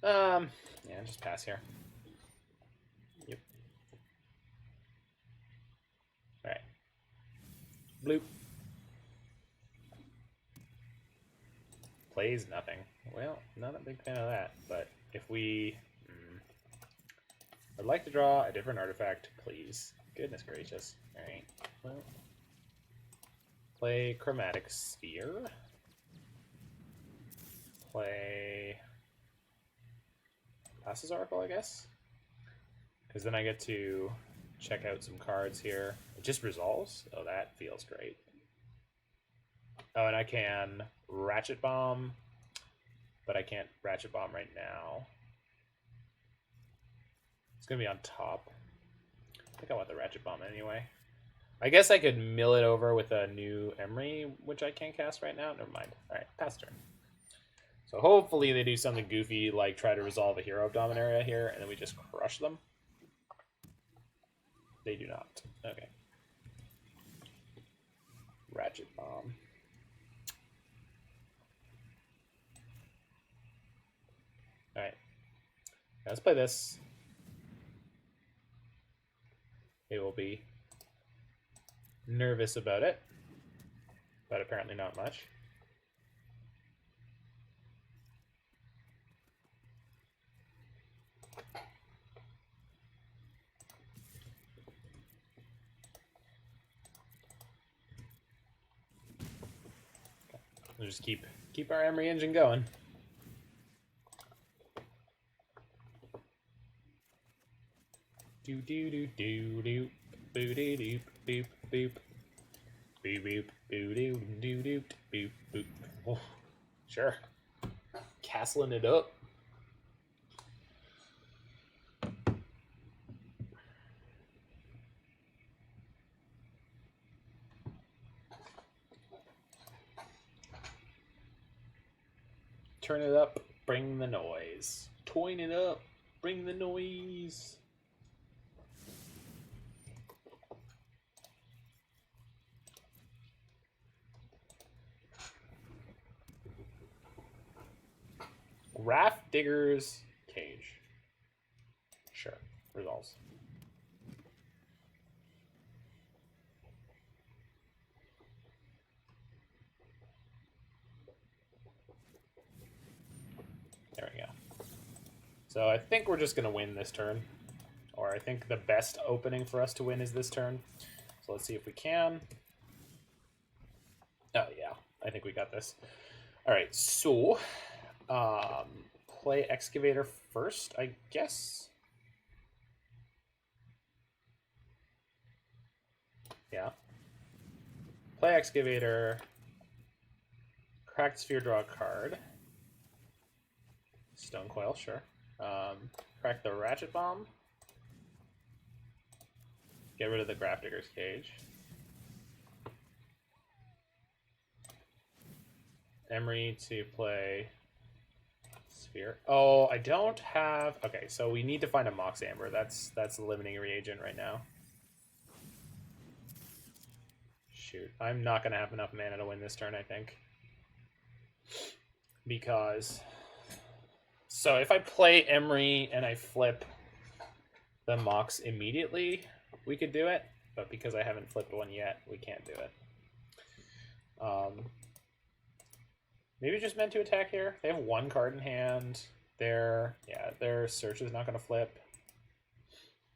S1: we go. Yeah, just pass here. Yep. Alright. Bloop. Plays nothing. Well, not a big fan of that, but if we... I'd like to draw a different artifact, please. Goodness gracious. Alright, well... Play Chromatic Sphere. Play... Thassa's Oracle, I guess? Because then I get to check out some cards here. It just resolves? Oh, that feels great. Oh, and I can Ratchet Bomb, but I can't Ratchet Bomb right now. It's going to be on top. I think I want the Ratchet Bomb anyway. I guess I could mill it over with a new Emry, which I can't cast right now. Never mind. All right, pass turn. So hopefully they do something goofy, like try to resolve a Hero of Dominaria here, and then we just crush them. They do not. Okay. Ratchet Bomb. Alright. Let's play this. They will be nervous about it, but apparently not much. We'll just keep our Emry engine going. Do do do do do boo doo doo boop boop boop boop boo doo doo doo boop boop. Oh, sure, castling it up. Turn it up, bring the noise. Toin it up, bring the noise. Graft Digger's Cage. Sure, resolves. There we go. So I think we're just going to win this turn. Or I think the best opening for us to win is this turn. So let's see if we can. Oh, yeah. I think we got this. All right, so play Excavator first, I guess. Yeah. Play Excavator. Cracked Sphere, draw a card. Stonecoil, sure. Crack the Ratchet Bomb. Get rid of the Graft Digger's Cage. Emry to play Sphere. Oh, I don't have... Okay, so we need to find a Mox Amber. That's the limiting reagent right now. Shoot. I'm not going to have enough mana to win this turn, I think. Because... So if I play Emry and I flip the Mox immediately, we could do it. But because I haven't flipped one yet, we can't do it. Maybe just meant to attack here. They have one card in hand. Their search is not going to flip.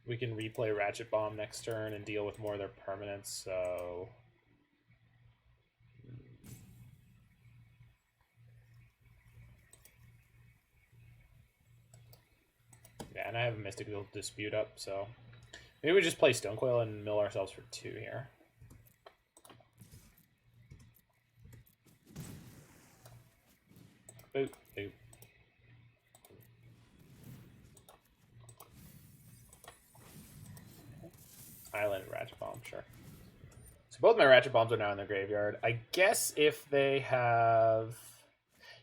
S1: We can replay Ratchet Bomb next turn and deal with more of their permanents, so... Yeah, and I have a Mystical Dispute up, so... Maybe we just play Stonecoil and mill ourselves for 2 here. Boop, boop. Island Ratchet Bomb, sure. So both my Ratchet Bombs are now in the graveyard. I guess if they have...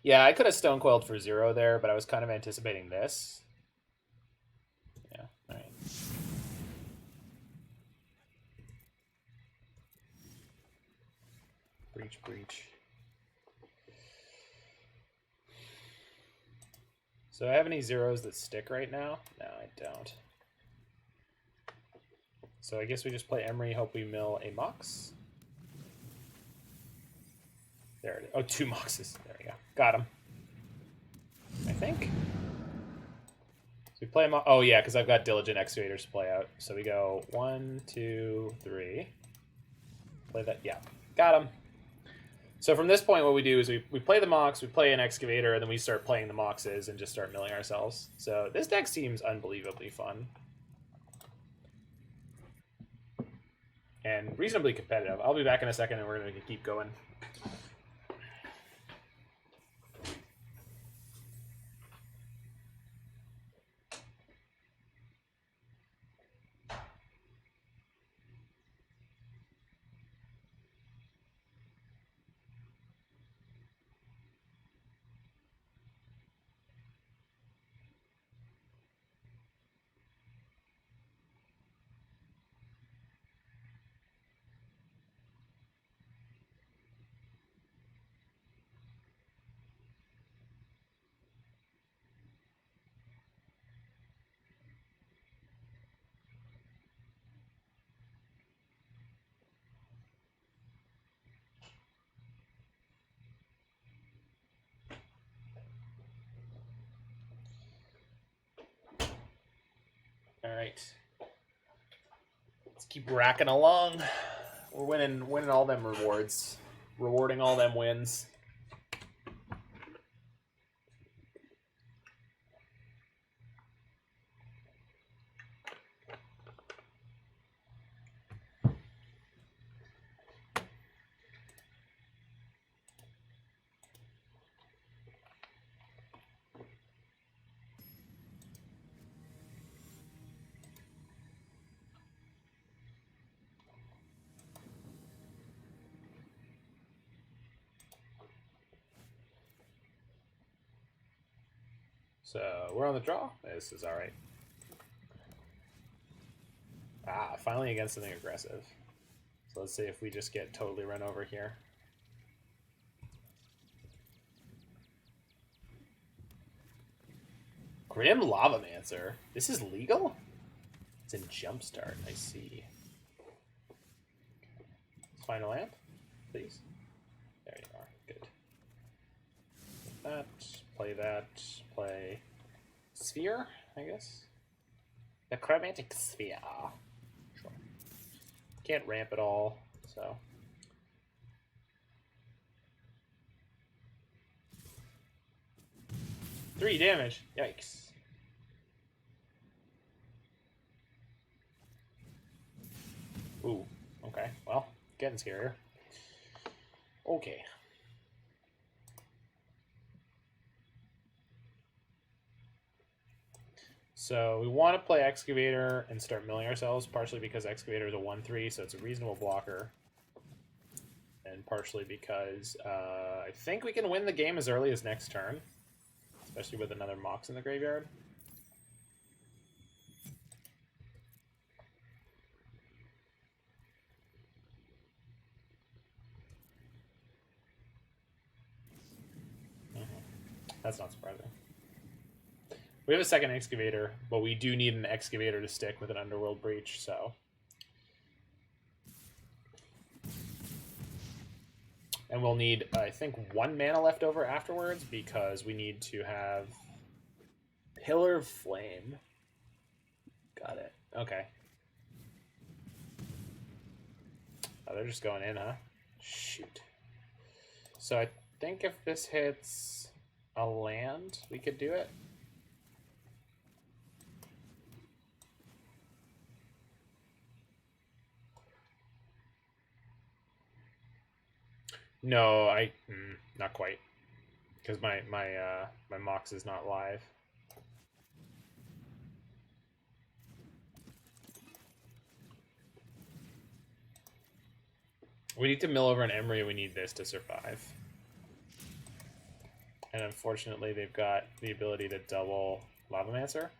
S1: Yeah, I could have Stonecoiled for 0 there, but I was kind of anticipating this. Yeah, alright. Breach, breach. So I have any 0s that stick right now? No, I don't. So I guess we just play Emry, hope we mill a Mox. There it is. Oh, 2 Moxes. There we go. Got him. I think. So we play him. Oh, yeah, because I've got Diligent Excavators to play out. So we go 1, 2, 3. Play that. Yeah. Got him. So from this point, what we do is we play the Mox, we play an Excavator, and then we start playing the Moxes and just start milling ourselves. So this deck seems unbelievably fun. And reasonably competitive. I'll be back in a second and we're going to keep going. right. Let's keep racking along. We're winning all them rewards. Rewarding all them wins. So we're on the draw. This is all right. Ah, finally against something aggressive. So let's see if we just get totally run over here. Grim Lavamancer. This is legal? It's in Jumpstart, I see. Let's find a lamp, please. There you are. Good. That. Play Sphere, I guess. The Chromatic Sphere. Sure. Can't ramp at all, so. Three damage. Yikes. Ooh, okay. Well, getting scarier. Okay. So we want to play Excavator and start milling ourselves, partially because Excavator is a 1/3, so it's a reasonable blocker. And partially because I think we can win the game as early as next turn, especially with another Mox in the graveyard. That's not surprising. We have a second Excavator, but we do need an Excavator to stick with an Underworld Breach, so. And we'll need, I think, 1 mana left over afterwards, because we need to have Pillar of Flame. Got it. Okay. Oh, they're just going in, huh? Shoot. So I think if this hits a land, we could do it. No, not quite, because my Mox is not live. We need to mill over an Emry. We need this to survive. And unfortunately, they've got the ability to double Lavamancer.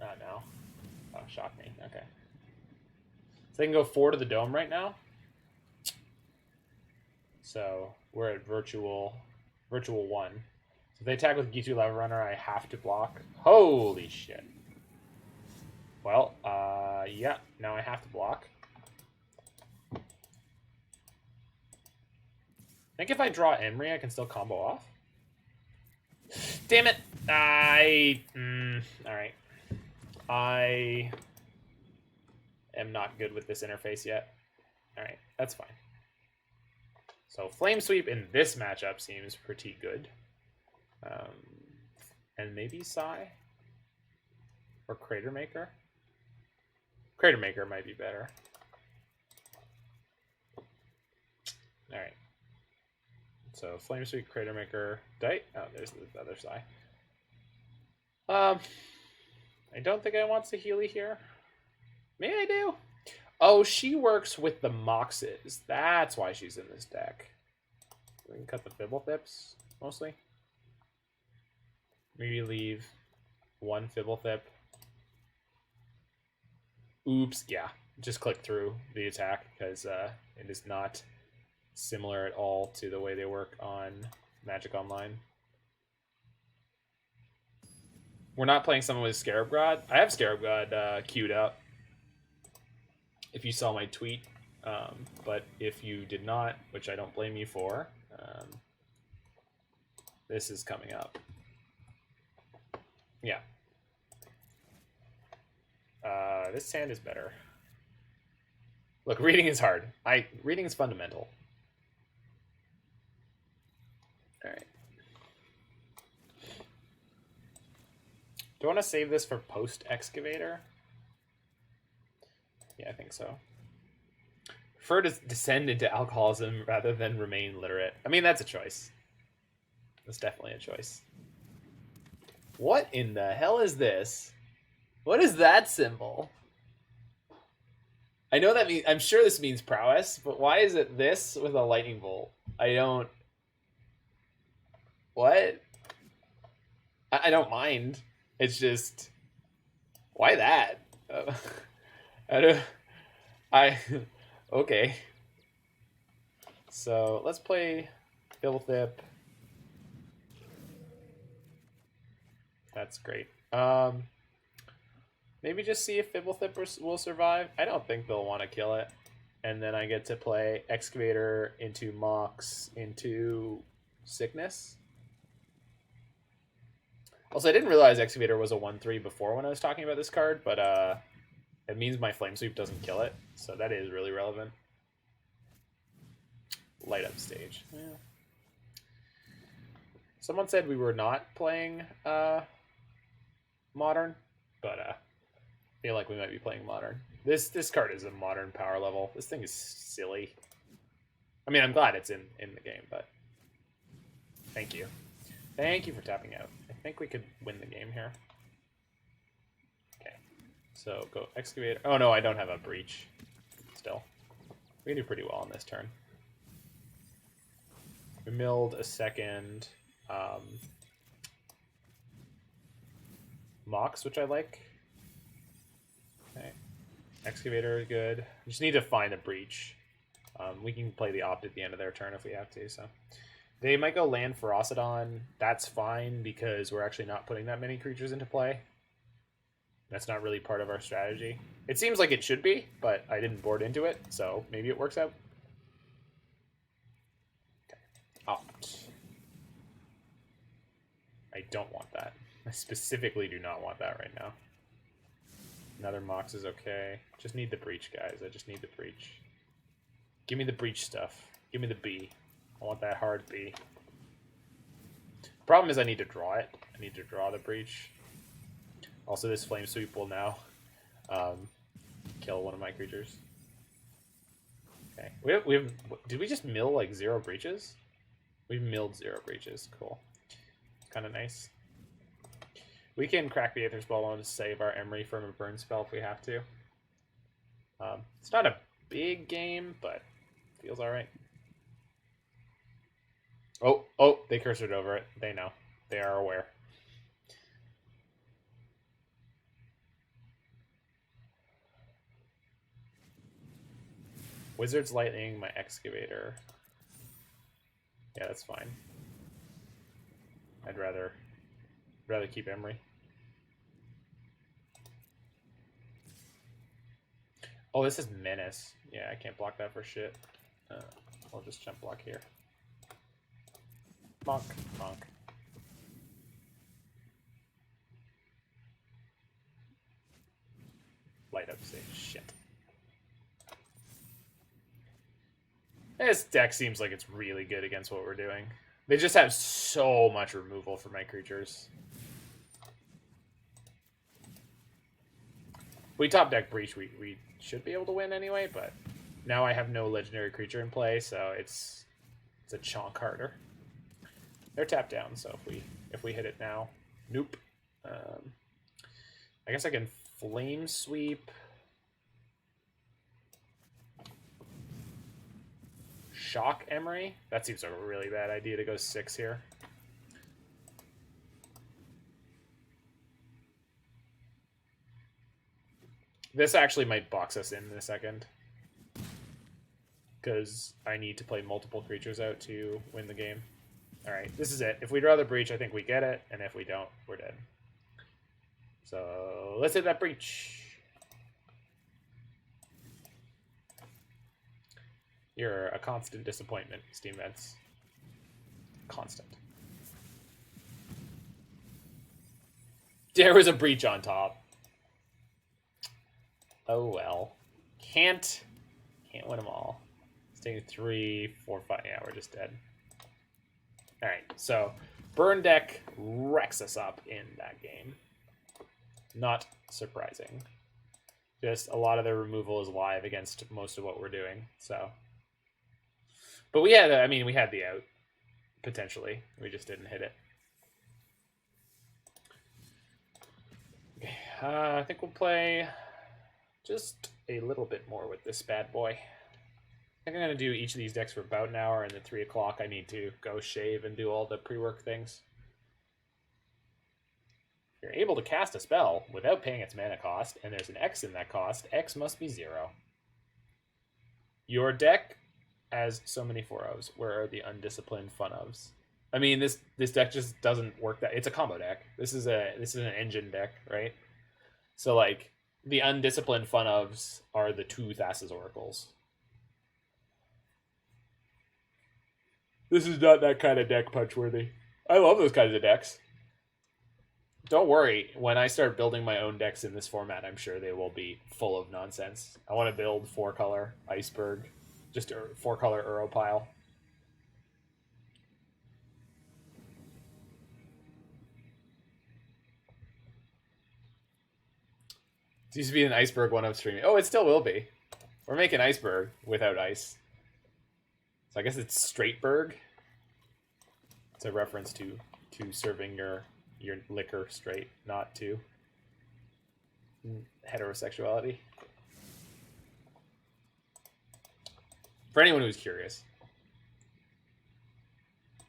S1: Oh, no. Oh, shocked me. Okay. So they can go 4 to the dome right now. So we're at virtual 1. So if they attack with Gitu Lava Runner, I have to block. Holy shit. Well, yeah, now I have to block. I think if I draw Emry, I can still combo off. Damn it! Alright. I am not good with this interface yet. Alright, that's fine. So Flame Sweep in this matchup seems pretty good. And maybe Sai? Or Cratermaker? Cratermaker might be better. Alright. So Flame Sweep, Cratermaker, Dite. Oh, there's the other Sai. I don't think I want Saheeli here. Maybe I do. Oh, she works with the Moxes. That's why she's in this deck. We can cut the Fblthps, mostly. Maybe leave 1 Fblthp. Oops, yeah. Just click through the attack, because it is not similar at all to the way they work on Magic Online. We're not playing someone with Scarab God. I have Scarab God queued up, if you saw my tweet, but if you did not, which I don't blame you for, this is coming up. Yeah. This hand is better. Look, reading is hard. Reading is fundamental. All right. Do I want to save this for post-excavator? Yeah, I think so. Prefer to descend into alcoholism rather than remain literate. I mean, that's a choice. That's definitely a choice. What in the hell is this? What is that symbol? I know that means, I'm sure this means prowess, but why is it this with a lightning bolt? I don't... What? I don't mind. It's just... Why that? Okay. So, let's play Fblthp. That's great. Maybe just see if Fblthp will survive. I don't think they'll want to kill it. And then I get to play Excavator into Mox into Sickness. Also, I didn't realize Excavator was a 1/3 before when I was talking about this card, but it means my Flame Sweep doesn't kill it, so that is really relevant. Light up stage. Yeah. Someone said we were not playing Modern, but I feel like we might be playing Modern. This card is a Modern power level. This thing is silly. I mean, I'm glad it's in the game, but thank you. Thank you for tapping out. I think we could win the game here. Okay, so go Excavator. Oh no, I don't have a Breach still. We can do pretty well on this turn. We milled a second Mox, which I like. Okay, Excavator is good. We just need to find a Breach. We can play the Opt at the end of their turn if we have to, so... They might go land Ferocidon. That's fine because we're actually not putting that many creatures into play. That's not really part of our strategy. It seems like it should be, but I didn't board into it, so maybe it works out. Okay. Opt. I don't want that. I specifically do not want that right now. Another Mox is okay. Just need the Breach, guys. I just need the Breach. Give me the Breach stuff. Give me the B. I want that hard B. Problem is I need to draw it. I need to draw the Breach. Also, this Flame Sweep will now kill one of my creatures. Okay. Did we just mill like 0 breaches? We've milled 0 breaches. Cool. Kind of nice. We can crack the Aether Spellbomb to save our Emry from a burn spell if we have to. It's not a big game, but feels alright. Oh, they cursored over it. They know. They are aware. Wizard's Lightning, my Excavator. Yeah, that's fine. I'd rather keep Emry. Oh, this is Menace. Yeah, I can't block that for shit. I'll just jump block here. Bonk, bonk. Light up stage. Shit. This deck seems like it's really good against what we're doing. They just have so much removal for my creatures. If we top deck Breach, we should be able to win anyway, but now I have no legendary creature in play, so it's a chonk harder. They're tapped down, so if we hit it now, nope. I guess I can Flame Sweep. Shock Emry. That seems like a really bad idea to go 6 here. This actually might box us in a second, because I need to play multiple creatures out to win the game. Alright, this is it. If we draw the Breach, I think we get it, and if we don't, we're dead. So, let's hit that Breach. You're a constant disappointment, Steam Vents. Constant. There was a Breach on top. Oh well. Can't win them all. It's taking 3, 4, 5. Yeah, we're just dead. Alright, so burn deck wrecks us up in that game. Not surprising. Just a lot of their removal is live against most of what we're doing, so. But we had, I mean, we had the out, potentially. We just didn't hit it. Okay, I think we'll play just a little bit more with this bad boy. I think I'm going to do each of these decks for about an hour, and then 3 o'clock I need to go shave and do all the pre-work things. If you're able to cast a spell without paying its mana cost, and there's an X in that cost, X must be 0. Your deck has so many 4-0s. Where are the undisciplined fun-ofs? I mean, this deck just doesn't work that. It's a combo deck. This is an engine deck, right? So like the undisciplined fun-ofs are the 2 Thassa's Oracles. This is not that kind of deck, Punchworthy. I love those kinds of decks. Don't worry, when I start building my own decks in this format, I'm sure they will be full of nonsense. I want to build 4-color Iceberg, just a 4-color Uropile. It used to be an Iceberg one of streaming. Oh, it still will be. We're making Iceberg without ice. So I guess it's Straightberg. It's a reference to serving your liquor straight, not to heterosexuality. For anyone who's curious,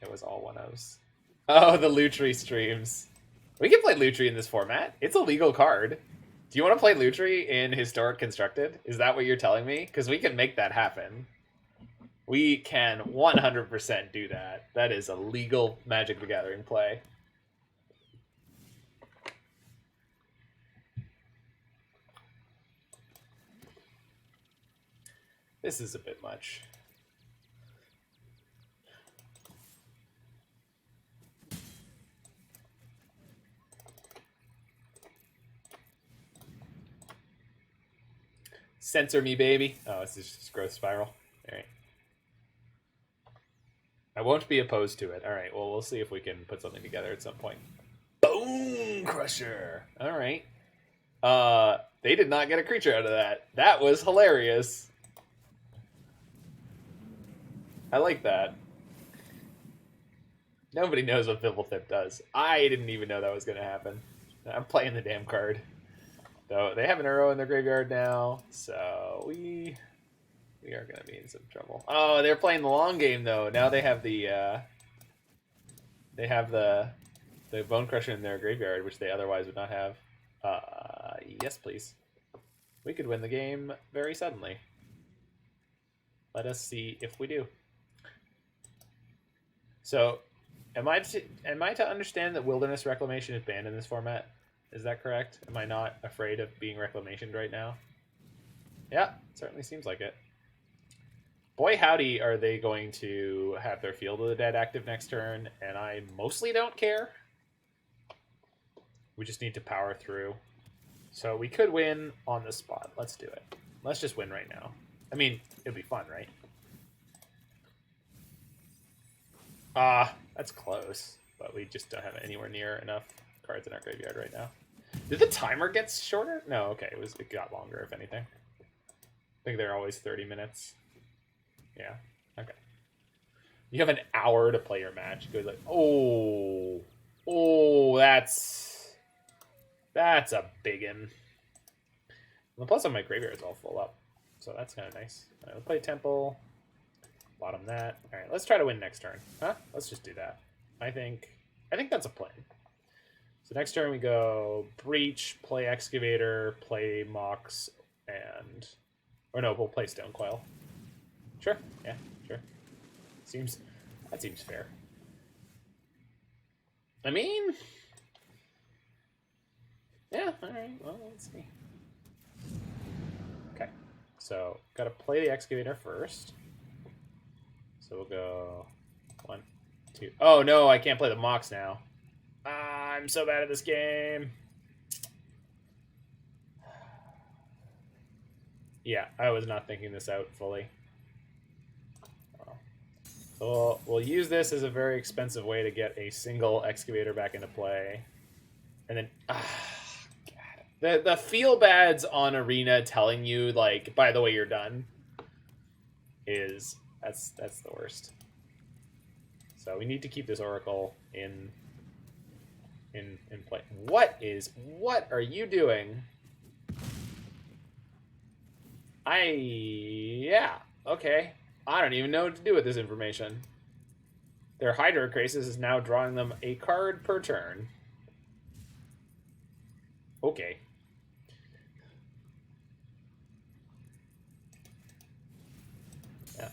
S1: it was all 1-0s. Oh, the Lutri streams. We can play Lutri in this format. It's a legal card. Do you want to play Lutri in Historic Constructed? Is that what you're telling me? Because we can make that happen. We can 100% do that. That is a legal Magic the Gathering play. This is a bit much. Censor me, baby. Oh, it's just growth spiral. All right. I won't be opposed to it. All right. Well, we'll see if we can put something together at some point. Bone Crusher. All right. They did not get a creature out of that. That was hilarious. I like that. Nobody knows what Fblthp does. I didn't even know that was going to happen. I'm playing the damn card. So they have an Uro in their graveyard now, so we are going to be in some trouble. Oh, they're playing the long game though. Now they have the Bone Crusher in their graveyard, which they otherwise would not have. Yes, please. We could win the game very suddenly. Let us see if we do. So, am I to understand that Wilderness Reclamation is banned in this format? Is that correct? Am I not afraid of being reclamationed right now? Yeah, certainly seems like it. Boy howdy, are they going to have their Field of the Dead active next turn, and I mostly don't care. We just need to power through. So we could win on the spot. Let's do it. Let's just win right now. I mean, it'll be fun, right? That's close. But we just don't have anywhere near enough cards in our graveyard right now. Did the timer get shorter? No, okay. It got longer, if anything. I think they're always 30 minutes. Yeah, okay. You have an hour to play your match. It goes like, oh, that's a biggin. And the plus on my graveyard's all full up, so that's kind of nice. All right, let's play Temple. Bottom that. All right, let's try to win next turn. Huh? Let's just do that. I think that's a plan. So next turn we go Breach, play Excavator, play Mox, and... Or no, we'll play Stonecoil. Sure, yeah, sure. That seems fair. I mean... Yeah, alright, well, let's see. Okay, so gotta play the Excavator first. So we'll go 1, 2... Oh no, I can't play the Mox now. I'm so bad at this game. Yeah, I was not thinking this out fully. So we'll use this as a very expensive way to get a single excavator back into play. And then, the feel bads on Arena telling you, like, by the way, you're done, that's the worst. So we need to keep this Oracle in play. What are you doing? Yeah, okay. I don't even know what to do with this information. Their Hydra Crisis is now drawing them a card per turn. Okay. Yeah.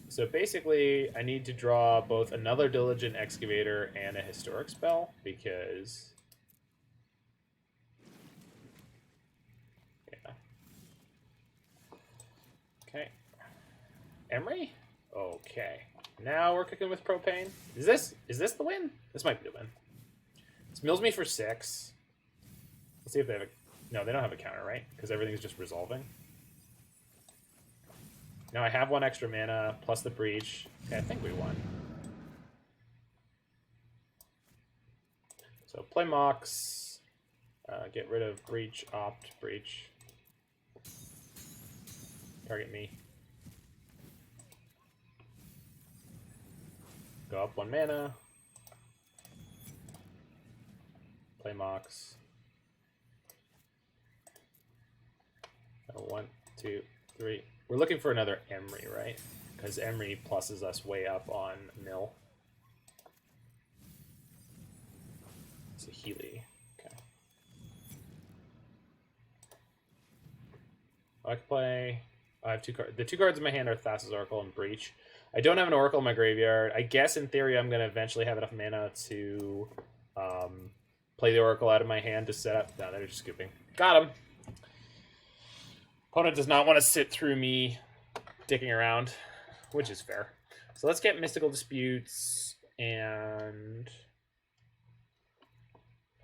S1: So basically, I need to draw both another Diligent Excavator and a Historic spell, because... Yeah. Okay. Emry? Okay. Now we're cooking with propane. Is this the win? This might be the win. This mills me for 6. Let's see if they have a... No, they don't have a counter, right? Because everything's just resolving. Now I have 1 extra mana, plus the breach. Okay, I think we won. So play Mox. Get rid of breach, opt, breach. Target me. Go up 1 mana. Play Mox. 1, 2, 3. We're looking for another Emry, right? Because Emry pluses us way up on mill. Saheeli. Okay. I can play. I have 2 cards. The 2 cards in my hand are Thassa's Oracle and Breach. I don't have an Oracle in my graveyard. I guess in theory I'm going to eventually have enough mana to play the Oracle out of my hand to set up. No, they're just scooping. Got him. Opponent does not want to sit through me dicking around, which is fair. So let's get Mystical Disputes and...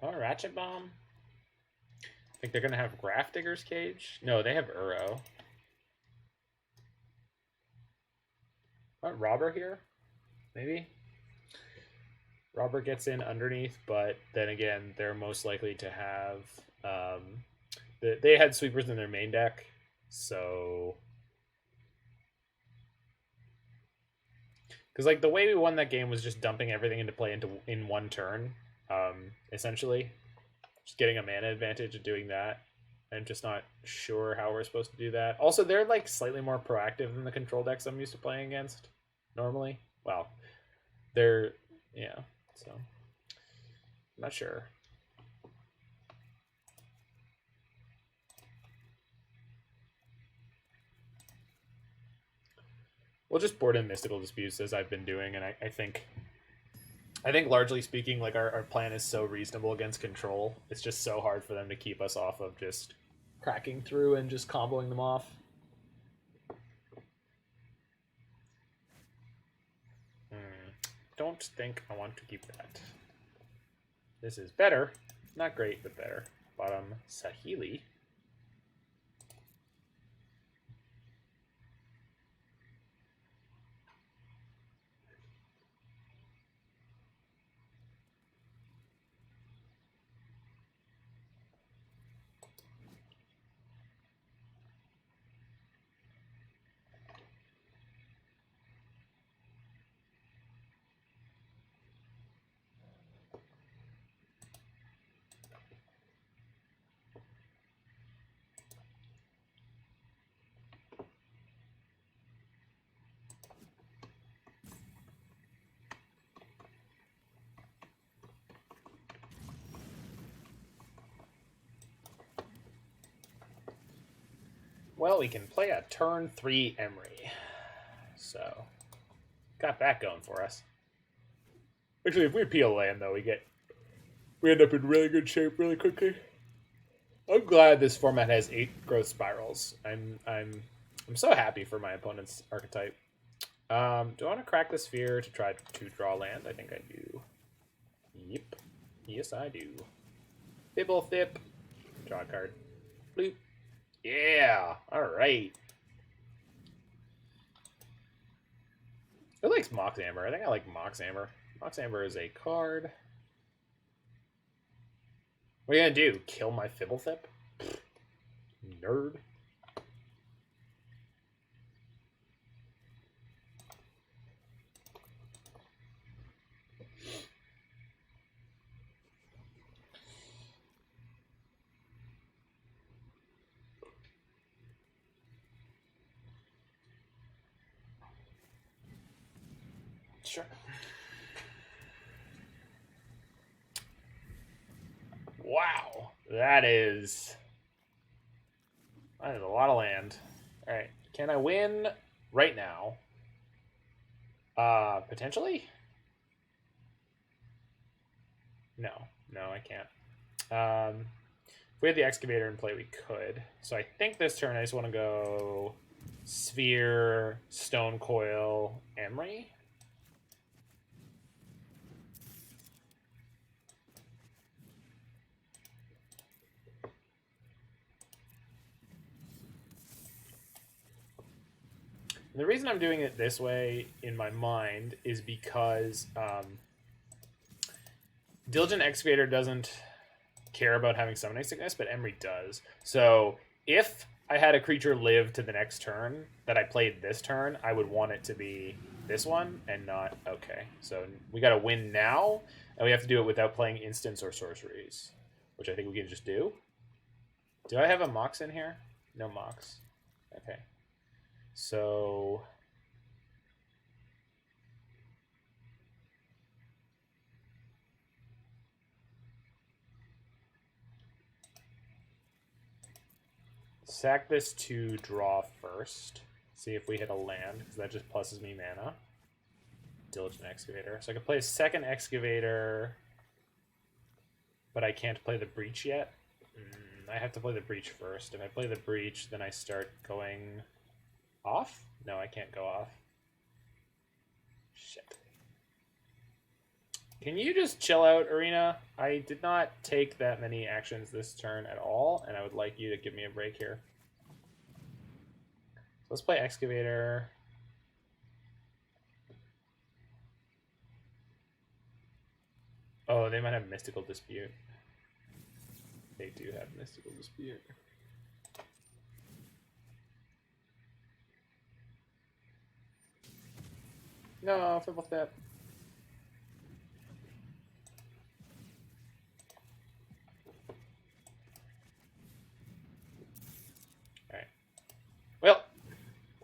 S1: Oh, Ratchet Bomb? I think they're going to have Graph Digger's Cage? No, they have Uro. Robber here? Maybe? Robber gets in underneath, but then again, they're most likely to have... they had sweepers in their main deck, so... Because, like, the way we won that game was just dumping everything into play in 1 turn, essentially. Just getting a mana advantage of doing that. I'm just not sure how we're supposed to do that. Also, they're, like, slightly more proactive than the control decks I'm used to playing against, normally. Well, they're... Yeah, so... I'm not sure. We'll just board in Mystical Disputes as I've been doing, and I think largely speaking, like our plan is so reasonable against control. It's just so hard for them to keep us off of just cracking through and just comboing them off. Don't think I want to keep that. This is better. Not great, but better. Bottom Saheeli. Well, we can play a turn 3 Emry. So, got that going for us. Actually, if we peel land, though, we end up in really good shape really quickly. I'm glad this format has 8 growth spirals. I'm so happy for my opponent's archetype. Do I want to crack the sphere to try to draw land? I think I do. Yep. Yes, I do. Fblthp. Draw a card. Bloop. Yeah. All right. Who likes Mox Amber? I think I like Mox Amber. Mox Amber is a card. What are you gonna do? Kill my Fblthp? Nerd. Sure. Wow, that is a lot of land. All right, can I win right now? Potentially. No, I can't. If we had the excavator in play, we could. So I think this turn I just want to go Sphere, Stonecoil, Emry. And the reason I'm doing it this way in my mind is because Diligent Excavator doesn't care about having summoning sickness, but Emry does. So if I had a creature live to the next turn that I played this turn, I would want it to be this one and not... Okay, so we got to win now, and we have to do it without playing instants or sorceries, which I think we can just do. Do I have a Mox in here? No Mox. Okay. So... sack this to draw first. See if we hit a land, because that just pluses me mana. Diligent Excavator. So I could play a second Excavator, but I can't play the Breach yet. I have to play the Breach first. If I play the Breach, then I start going off? No, I can't go off. Shit. Can you just chill out, Arena? I did not take that many actions this turn at all, and I would like you to give me a break here. So let's play Excavator. Oh, they might have Mystical Dispute. They do have Mystical Dispute. No, Fblthp. Alright. Well,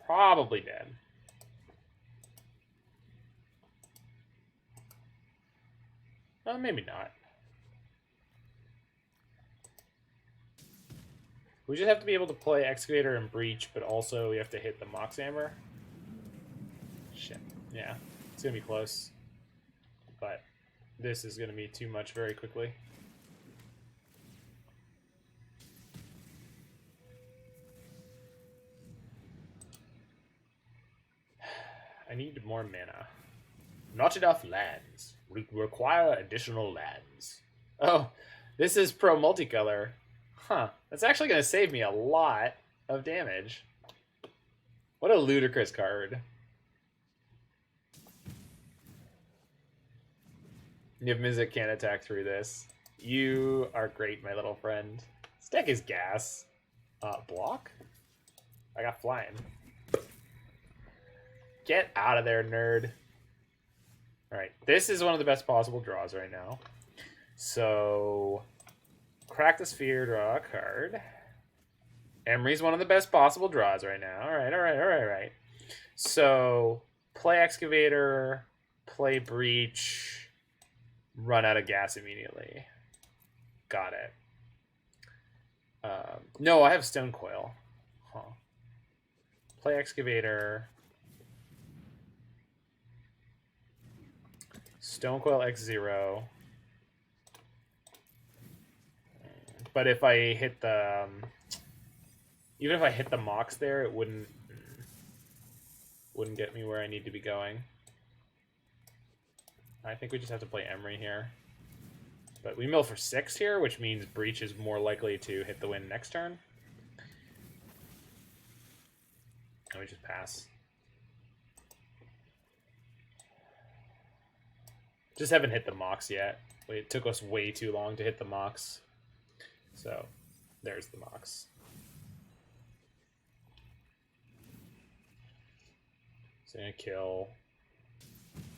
S1: probably dead. Maybe not. We just have to be able to play Excavator and Breach, but also we have to hit the Mox Amber. Shit. Yeah, it's going to be close. But this is going to be too much very quickly. I need more mana. Not enough lands. We require additional lands. Oh, this is pro multicolor. Huh. That's actually going to save me a lot of damage. What a ludicrous card. Izzet can't attack through this. You are great, my little friend. This deck is gas. Block? I got flying. Get out of there, nerd. Alright, this is one of the best possible draws right now. So, crack the sphere, draw a card. Emry's one of the best possible draws right now. Alright. So, play Excavator, play Breach, run out of gas immediately. Got it. No, I have Stonecoil. Huh. Play Excavator. Stonecoil X0. But if I hit the... even if I hit the Mox there, it wouldn't get me where I need to be going. I think we just have to play Emry here. But we mill for 6 here, which means Breach is more likely to hit the win next turn. we just pass. Just haven't hit the Mox yet. It took us way too long to hit the Mox. So, there's the Mox. So they're gonna kill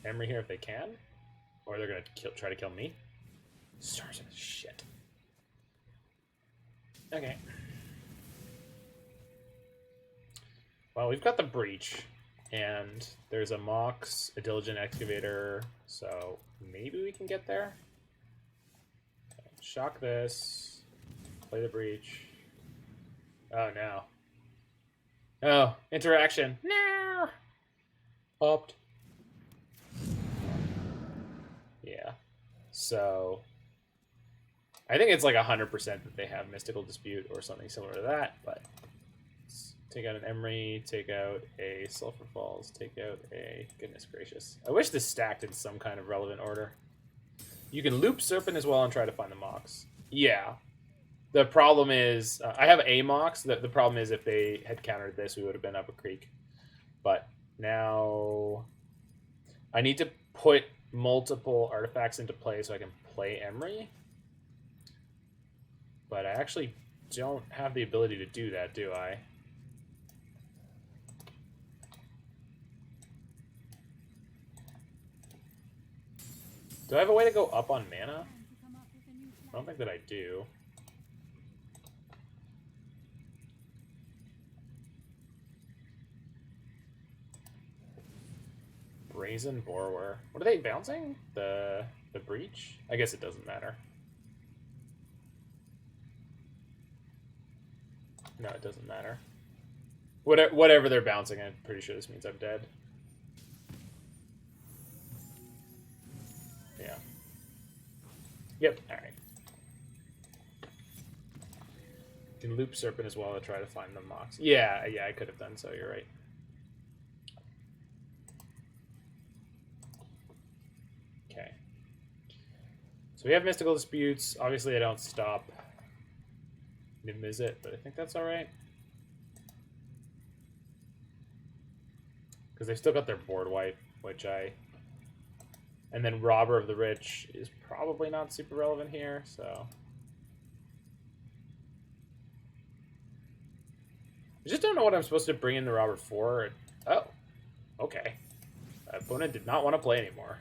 S1: Emry here if they can, or they're gonna try to kill me. Stars of shit. Okay. Well, we've got the Breach, and there's a Mox, a Diligent Excavator, so maybe we can get there. Okay, shock this. Play the Breach. Oh no. Oh, interaction. No. Opt. Yeah. So I think it's like 100% that they have Mystical Dispute or something similar to that, but let's take out an Emry, take out a Sulfur Falls, take out a... Goodness gracious. I wish this stacked in some kind of relevant order. You can loop Serpent as well and try to find the Mox. Yeah. The problem is, I have a Mox. The problem is if they had countered this, we would have been up a creek. But now I need to put multiple artifacts into play so I can play Emry. But I actually don't have the ability to do that, do I? Do I have a way to go up on mana? I don't think that I do. Brazen Borrower. What are they bouncing? The Breach? I guess it doesn't matter. No, it doesn't matter. Whatever they're bouncing, I'm pretty sure this means I'm dead. Yeah. Yep, alright. Can loop Serpent as well to try to find the Mox. Yeah, I could have done so, you're right. Okay. So we have Mystical Disputes. Obviously I don't stop Izzet, but I think that's alright. Because they've still got their board wipe, which I... And then Robber of the Rich is probably not super relevant here, so... I just don't know what I'm supposed to bring in the Robber for. Oh, okay. My opponent did not want to play anymore.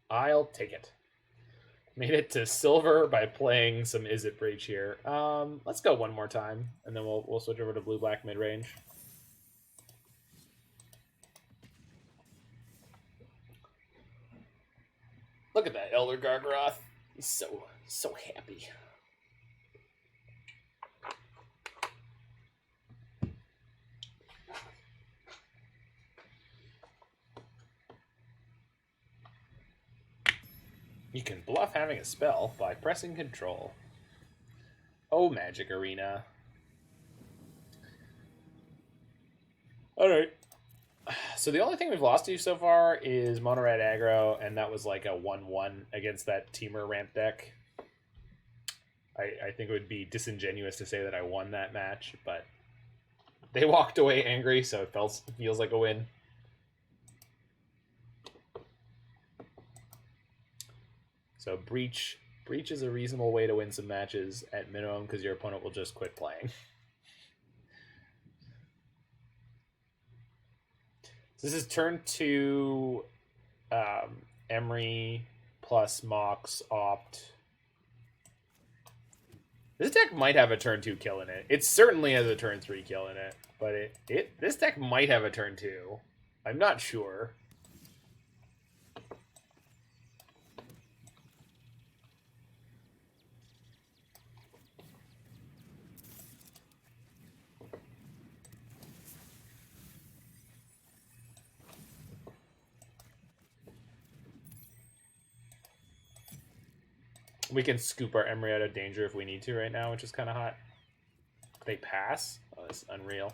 S1: I'll take it. Made it to silver by playing some Izzet Breach here. Let's go one more time, and then we'll switch over to blue-black mid-range. Look at that Elder Gargaroth. He's so happy. You can bluff having a spell by pressing Control. Oh, Magic Arena. Alright. So the only thing we've lost to so far is Mono Red aggro, and that was like a 1-1 against that Teamer ramp deck. I think it would be disingenuous to say that I won that match, but they walked away angry, so it feels like a win. So Breach is a reasonable way to win some matches at minimum because your opponent will just quit playing. So this is turn 2, Emry plus Mox Opt. This deck might have a turn 2 kill in it. It certainly has a turn 3 kill in it, but this deck might have a turn 2. I'm not sure. We can scoop our Emry out of danger if we need to right now, which is kind of hot. They pass? Oh, that's unreal.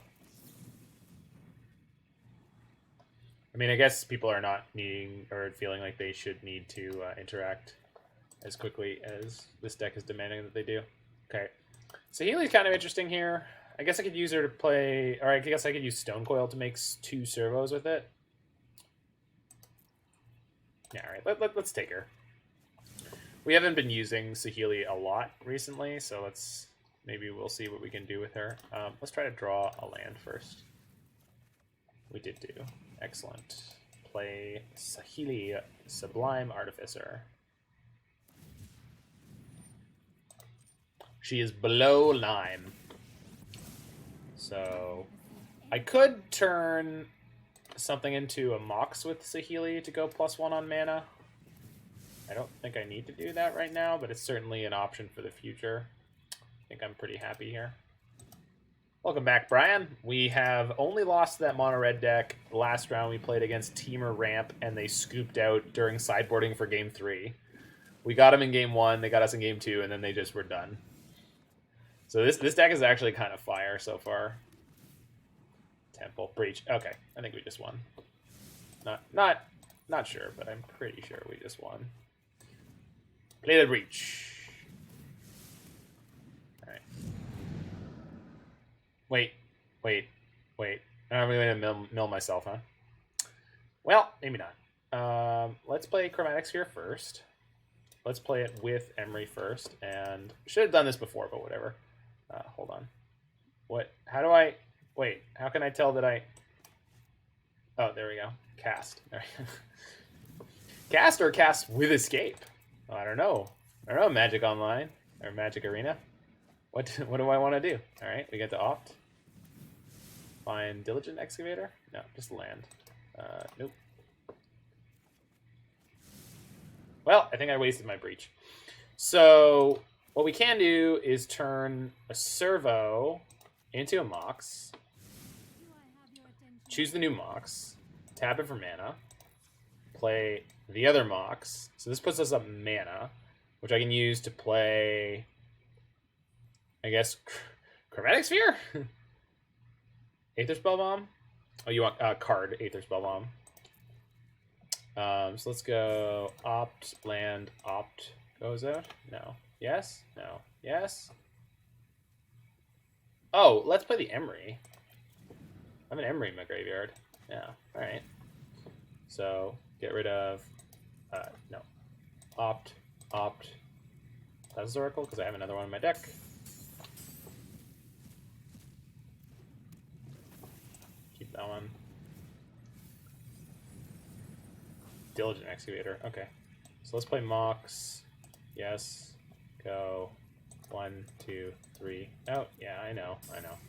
S1: I mean, I guess people are not needing or feeling like they should need to interact as quickly as this deck is demanding that they do. Okay. Saheeli's kind of interesting here. I guess I could use her to play, or I guess I could use Stonecoil to make 2 servos with it. Yeah, all right, let's take her. We haven't been using Saheeli a lot recently, so maybe we'll see what we can do with her. Let's try to draw a land first. We did do. Excellent. Play Saheeli, Sublime Artificer. She is below 9. So I could turn something into a Mox with Saheeli to go +1 on mana. I don't think I need to do that right now, but it's certainly an option for the future. I think I'm pretty happy here. Welcome back, Brian. We have only lost that mono-red deck. The last round we played against Teamer Ramp, and they scooped out during sideboarding for Game 3. We got them in Game 1, they got us in Game 2, and then they just were done. So this deck is actually kind of fire so far. Temple Breach. Okay, I think we just won. Not sure, but I'm pretty sure we just won. Play the Breach. All right. Wait. I'm going to mill myself, huh? Well, maybe not. Let's play Chromatic Sphere first. Let's play it with Emry first, and should have done this before, but whatever. Hold on. What? How do I... Wait, how can I tell that I... Oh, there we go. Cast. Cast or cast with escape? Oh, I don't know. Magic Online or Magic Arena. What do I want to do? All right, we get to opt. Find Diligent Excavator? No, just land. Nope. Well, I think I wasted my breach. So what we can do is turn a servo into a Mox. Choose the new Mox. Tap it for mana. Play the other Mox. So this puts us up mana, which I can use to play, I guess, Chromatic Sphere? Aether Spellbomb? Oh, you want card Aether Spellbomb. So let's go opt, land, opt, goes out. No. Yes? No. Yes? Oh, let's play the Emry. I have an Emry in my graveyard. Yeah, alright. So, get rid of, no. Opt, Thassa Oracle, because I have another one in my deck. Keep that one. Diligent Excavator, okay. So let's play Mox. Yes. Go. 1, 2, 3. Oh, yeah, I know.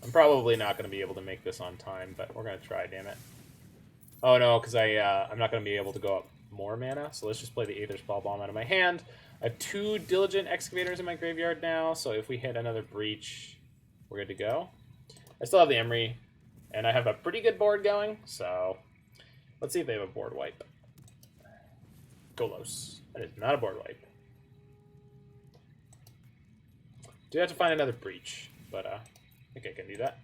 S1: I'm probably not going to be able to make this on time, but we're going to try, damn it. Oh, no, because I'm not going to be able to go up more mana, so let's just play the Aether Spellbomb out of my hand. I have 2 Diligent Excavators in my graveyard now, so if we hit another Breach, we're good to go. I still have the Emry, and I have a pretty good board going, so let's see if they have a board wipe. Golos. That is not a board wipe. Do have to find another Breach, but I think I can do that.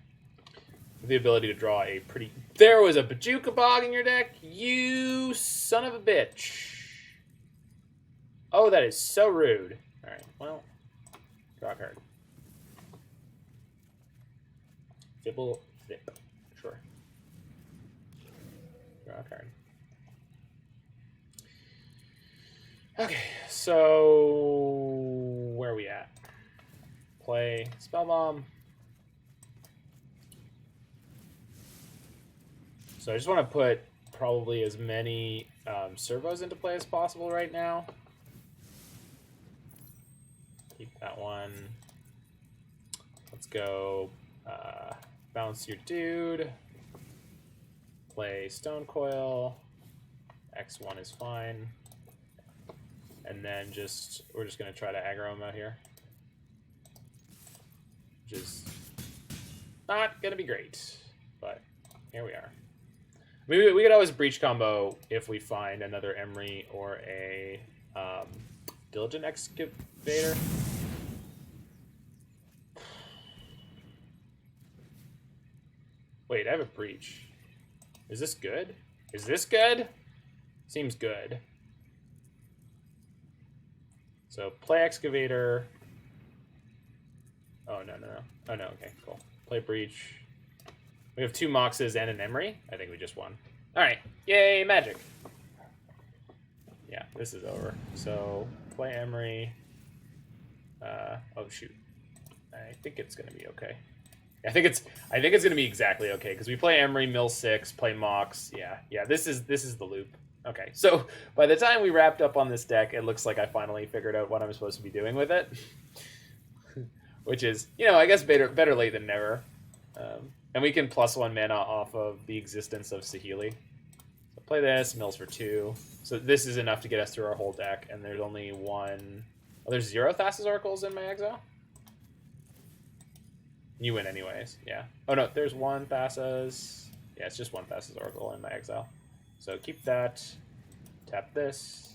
S1: With the ability to draw a pretty... There was a Bajuka Bog in your deck? You son of a bitch. Oh, that is so rude. Alright, well, draw a card. Fblthp. Sure. Draw a card. Okay, so... where are we at? Play Spellbomb. So I just want to put probably as many servos into play as possible right now. Keep that one. Let's go bounce your dude. Play Stonecoil. X1 is fine. And then we're just going to try to aggro him out here. Which is not going to be great, but here we are. We could always Breach combo if we find another Emry or a Diligent Excavator. Wait, I have a Breach. Is this good? Is this good? Seems good. So play Excavator. Oh, Oh, no. Oh, no, okay, cool. Play Breach. We have 2 Moxes and an Emry. I think we just won. Alright, yay, magic. Yeah, this is over. So, play Emry. Oh, shoot. I think it's going to be okay. I think it's going to be exactly okay, because we play Emry, mill 6, play Mox. Yeah, this is the loop. Okay, so by the time we wrapped up on this deck, it looks like I finally figured out what I'm supposed to be doing with it. Which is, I guess better late than never. And we can +1 mana off of the existence of Saheeli. So play this, mills for 2. So this is enough to get us through our whole deck, and there's only 1... Oh, there's 0 Thassa's Oracles in my exile? You win anyways, yeah. Oh no, there's 1 Thassa's... Yeah, it's just 1 Thassa's Oracle in my exile. So keep that, tap this,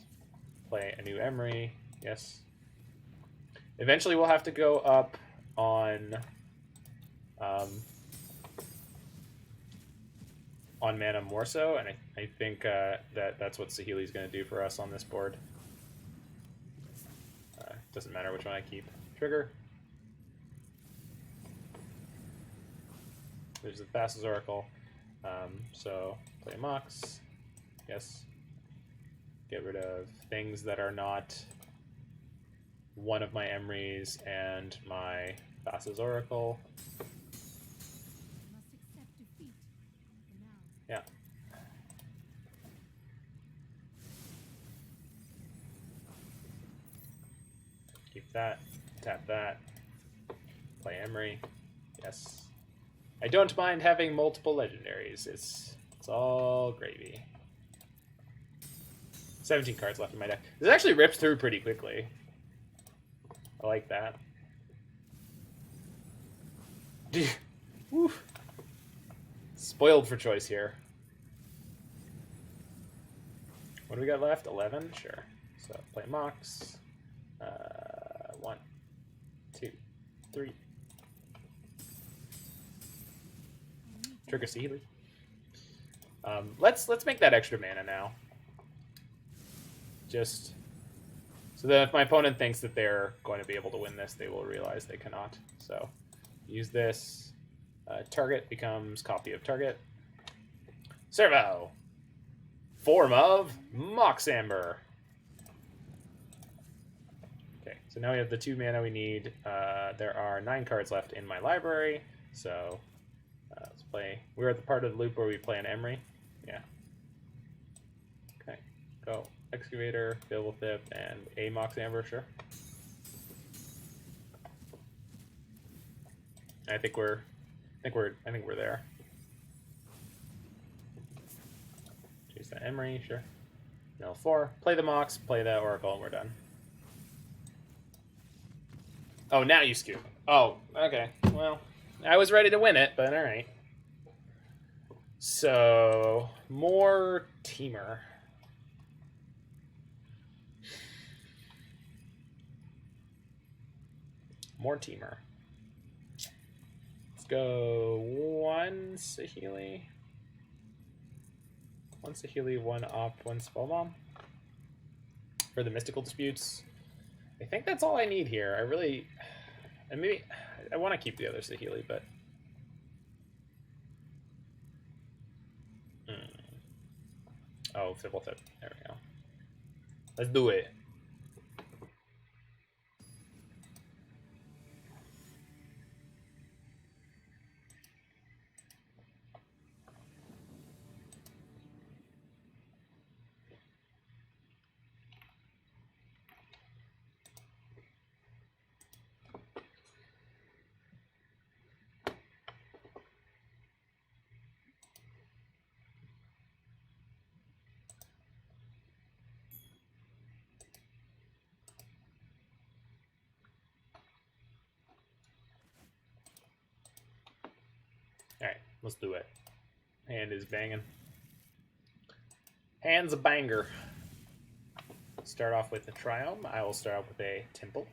S1: play a new Emry, yes. Eventually we'll have to go up on mana more so, and I think that's what Saheeli's going to do for us on this board. Doesn't matter which one I keep. Trigger. There's the Thassa's Oracle. So play Mox. Yes. Get rid of things that are not one of my Emrys and my Thassa's Oracle. Yeah. Keep that. Tap that. Play Emry. Yes. I don't mind having multiple legendaries. It's all gravy. 17 cards left in my deck. This actually rips through pretty quickly. I like that. Woof. Spoiled for choice here. What do we got left? 11? Sure. So play Mox. 1, 2, 3. Trigger Saheeli. Let's make that extra mana now. Just so that if my opponent thinks that they're going to be able to win this, they will realize they cannot. So use this. Target becomes copy of target. Servo. Form of Mox Amber. Okay, so now we have the 2 mana we need. There are 9 cards left in my library, so let's play. We're at the part of the loop where we play an Emry. Yeah. Okay, go. Excavator, Fblthp, and a Mox Amber, sure. I think we're there. Choose that Emry, sure. No 4. Play the Mox, play the Oracle, and we're done. Oh, now you scoop. Oh, okay. Well, I was ready to win it, but all right. So more Teamer. More Teamer. Let's go 1 Saheeli. 1 Saheeli, 1 Opt, 1 Spellbomb. For the Mystical Disputes. I think that's all I need here. I want to keep the other Saheeli, but... Oh, Fblthp. There we go. Let's do it. Alright, let's do it. Hand is banging. Hand's a banger. Start off with a Triome. I will start off with a Temple.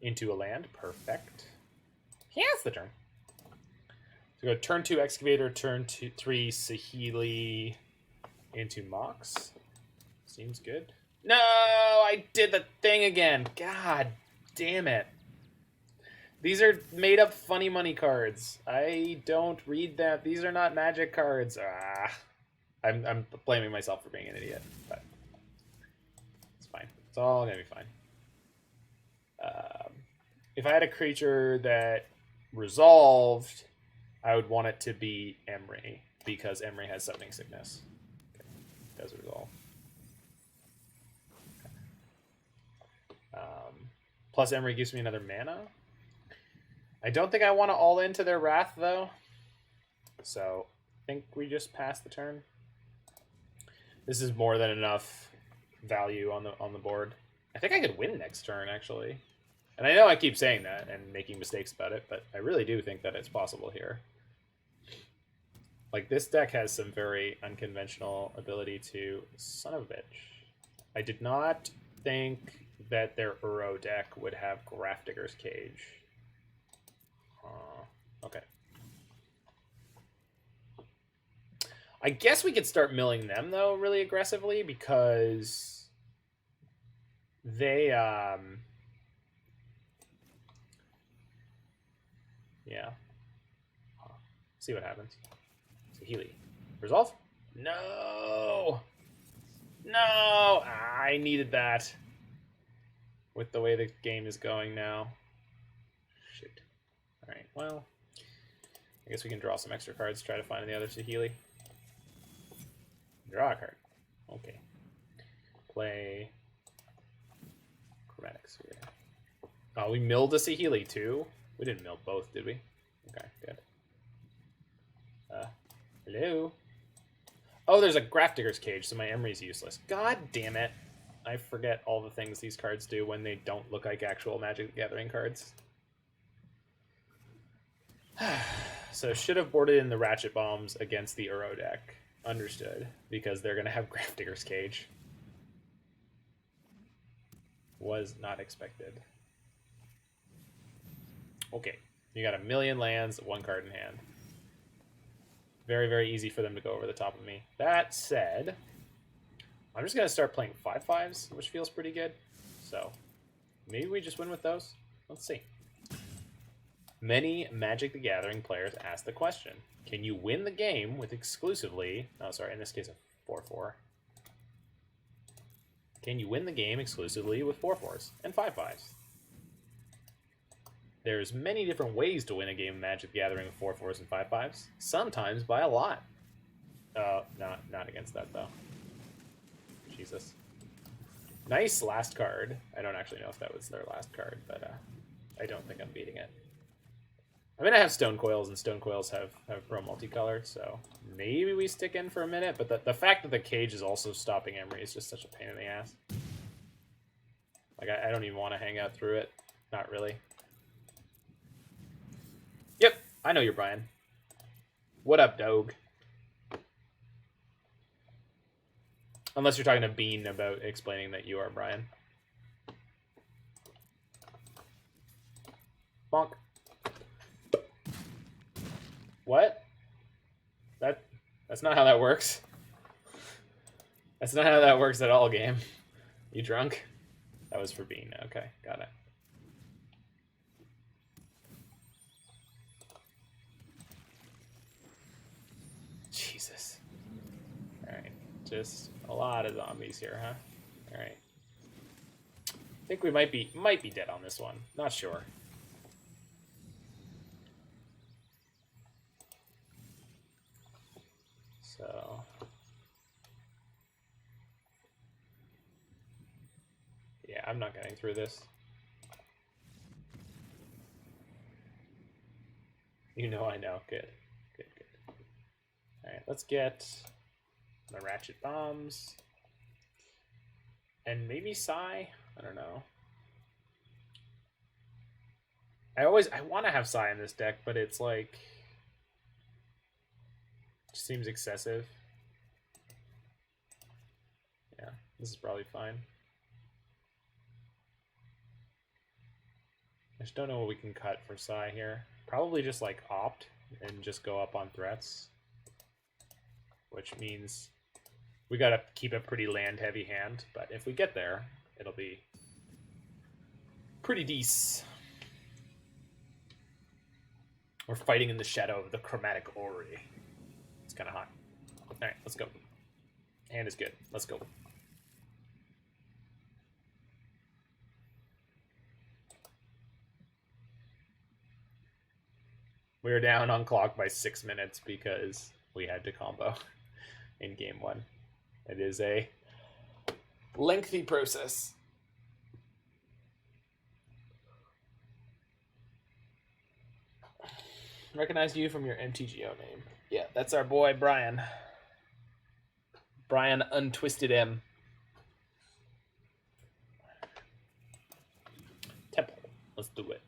S1: Into a land. Perfect. He has the turn. So go turn 2 Excavator, turn 3 Saheeli into Mox. Seems good. No, I did the thing again. God damn it. These are made up funny money cards. I don't read them. These are not Magic cards. I'm blaming myself for being an idiot, but it's fine. It's all gonna be fine. If I had a creature that resolved, I would want it to be Emry, because Emry has Summoning Sickness. Okay. Does resolve. Okay. Plus Emry gives me another mana. I don't think I want to all into their Wrath, though. So I think we just pass the turn. This is more than enough value on the board. I think I could win next turn, actually. And I know I keep saying that and making mistakes about it, but I really do think that it's possible here. Like, this deck has some very unconventional ability to... Son of a bitch. I did not think that their Uro deck would have Grafdigger's Cage. Okay. I guess we could start milling them, though, really aggressively, because they, yeah. See what happens. Saheeli. Resolve? No! No! I needed that. With the way the game is going now. Shoot. Alright, well. I guess we can draw some extra cards, try to find the other Saheeli. Draw a card. Okay. Play Chromatic Sphere. Oh, we milled a Saheeli too? We didn't mill both, did we? Okay, good. Hello? Oh, there's a Grafdigger's Cage, so my Emry's useless. God damn it. I forget all the things these cards do when they don't look like actual Magic the Gathering cards. So should have boarded in the Ratchet Bombs against the Uro deck. Understood. Because they're going to have Grafdigger's Cage. Was not expected. Okay. You got 1,000,000 lands, 1 card in hand. Very, very easy for them to go over the top of me. That said, I'm just going to start playing 5/5s, which feels pretty good. So maybe we just win with those. Let's see. Many Magic the Gathering players ask the question, can you win the game with exclusively... Oh, sorry, in this case, a 4/4. Can you win the game exclusively with 4/4s and 5/5s? There's many different ways to win a game of Magic the Gathering with 4/4s and 5/5s. Sometimes by a lot. Not against that, though. Jesus. Nice last card. I don't actually know if that was their last card, but I don't think I'm beating it. I mean, I have Stonecoils, and Stonecoils have pro multicolored, so maybe we stick in for a minute, but the fact that the cage is also stopping Emry is just such a pain in the ass. Like, I don't even want to hang out through it. Not really. Yep, I know you're Brian. What up, dog? Unless you're talking to Bean about explaining that you are Brian. Bonk. What? That's not how that works. That's not how that works at all, game. You drunk? That was for Bean. Okay, got it. Jesus. Alright, just a lot of zombies here, huh? Alright. I think we might be dead on this one. Not sure. So yeah, I'm not getting through this. You know I know. Good. Good, good. Alright, let's get the Ratchet Bombs. And maybe Psy? I don't know. I want to have Psy in this deck, but it's like... seems excessive. Yeah, this is probably fine. I just don't know what we can cut for Psy here. Probably just like opt and just go up on threats. Which means we gotta keep a pretty land heavy hand, but if we get there, it'll be pretty decent. We're fighting in the shadow of the Chromatic Orrery. It's kind of hot. Alright, let's go. Hand is good. Let's go. We were down on clock by 6 minutes because we had to combo in game 1. It is a lengthy process. Recognize you from your MTGO name. Yeah, that's our boy Brian. Brian Untwisted M. Temple. Let's do it.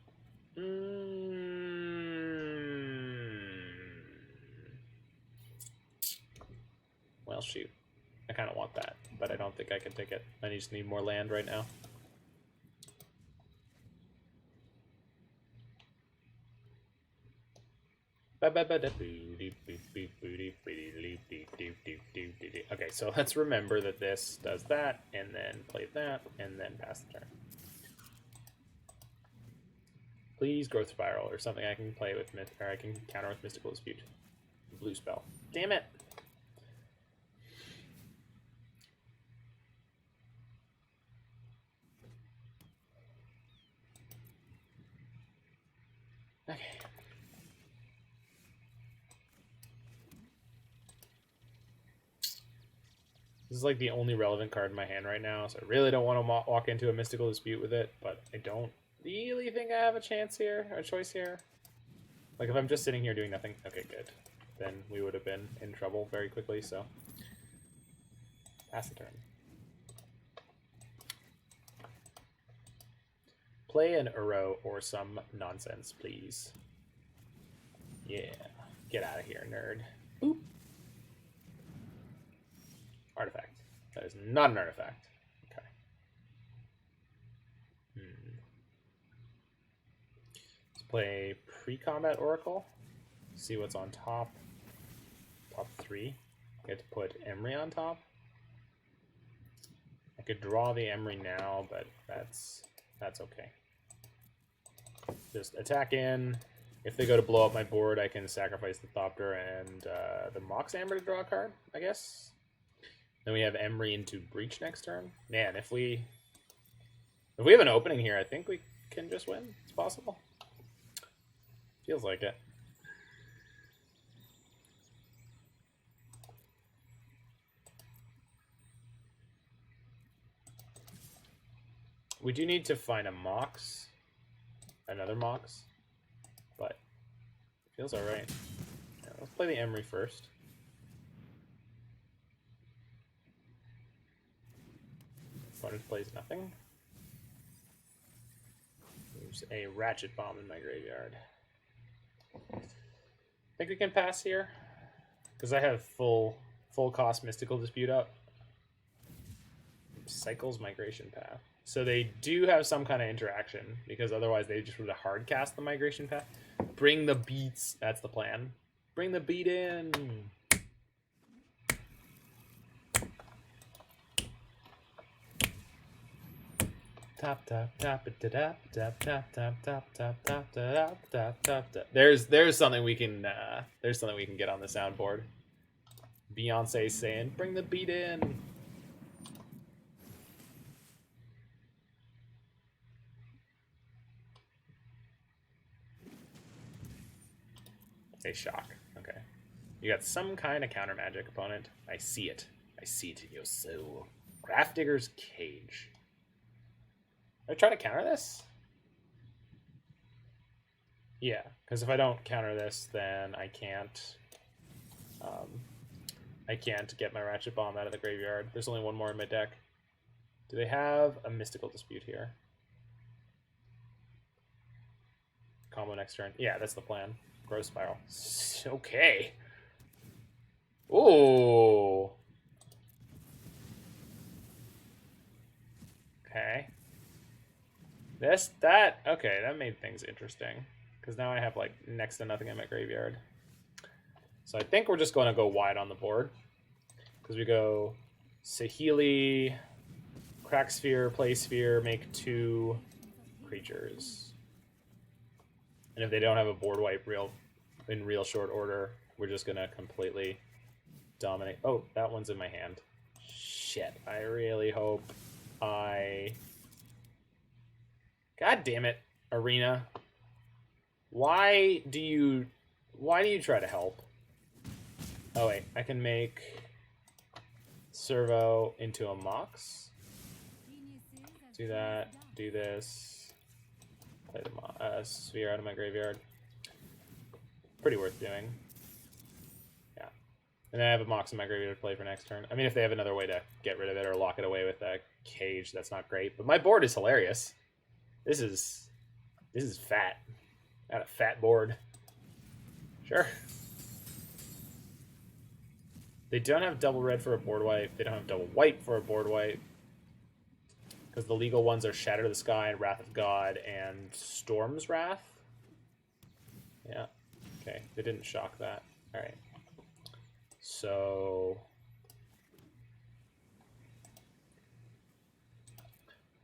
S1: Well, shoot. I kind of want that, but I don't think I can take it. I just need more land right now. Okay, so let's remember that this does that, and then play that, and then pass the turn. Please Growth Spiral, or something I can play with, or I can counter with Mystical Dispute. Blue spell. Damn it! Okay. This is like the only relevant card in my hand right now, so I really don't want to walk into a Mystical Dispute with it, but I don't really think I have a chance here, or a choice here. Like, if I'm just sitting here doing nothing, okay, good. Then we would have been in trouble very quickly, so. Pass the turn. Play an Uro or some nonsense, please. Yeah. Get out of here, nerd. Boop. Artifact. That is not an artifact. Okay. Let's play pre-combat Oracle. See what's on top. Top 3. I get to put Emry on top. I could draw the Emry now, but that's okay. Just attack in. If they go to blow up my board, I can sacrifice the Thopter and the Mox Amber to draw a card, I guess. Then we have Emry into Breach next turn. Man, if we have an opening here, I think we can just win. It's possible. Feels like it. We do need to find a Mox. Another Mox. But it feels alright. Yeah, let's play the Emry first. Opponent plays nothing. There's a Ratchet Bomb in my graveyard. Think we can pass here? Because I have full cost Mystical Dispute up. Cycles Migration Path. So they do have some kind of interaction, because otherwise they just would have hard cast the Migration Path. Bring the beats. That's the plan. Bring the beat in. Tap tap tap tap tap tap tap tap tap tap tap tap tap tap. There's something we can get on the soundboard. Beyonce saying, "Bring the beat in." A shock. Okay. You got some kind of counter magic, opponent. I see it. I see it in your soul. Grafdigger's Cage. Are I trying to counter this? Yeah, because if I don't counter this, then I can't get my Ratchet Bomb out of the graveyard. There's only one more in my deck. Do they have a Mystical Dispute here? Combo next turn. Yeah, that's the plan. Growth Spiral. Okay. Ooh. Okay. Okay, that made things interesting. Because now I have, like, next to nothing in my graveyard. So I think we're just going to go wide on the board. Because we go Saheeli, Crack Sphere, Play Sphere, make 2 creatures. And if they don't have a board wipe, real in real short order. We're just gonna completely dominate. Oh, that one's in my hand. Shit, I really hope I... God damn it, Arena. Why do you try to help? Oh wait, I can make Servo into a Mox. Do that, do this. Play the Sphere out of my graveyard. Pretty worth doing. Yeah. And then I have a Mox in my graveyard to play for next turn. I mean, if they have another way to get rid of it or lock it away with a cage, that's not great. But my board is hilarious. This is fat. Got a fat board. Sure. They don't have double red for a board wipe. They don't have double white for a board wipe. Because the legal ones are Shatter the Sky and Wrath of God and Storm's Wrath. Yeah. Okay. They didn't shock that. Alright. So...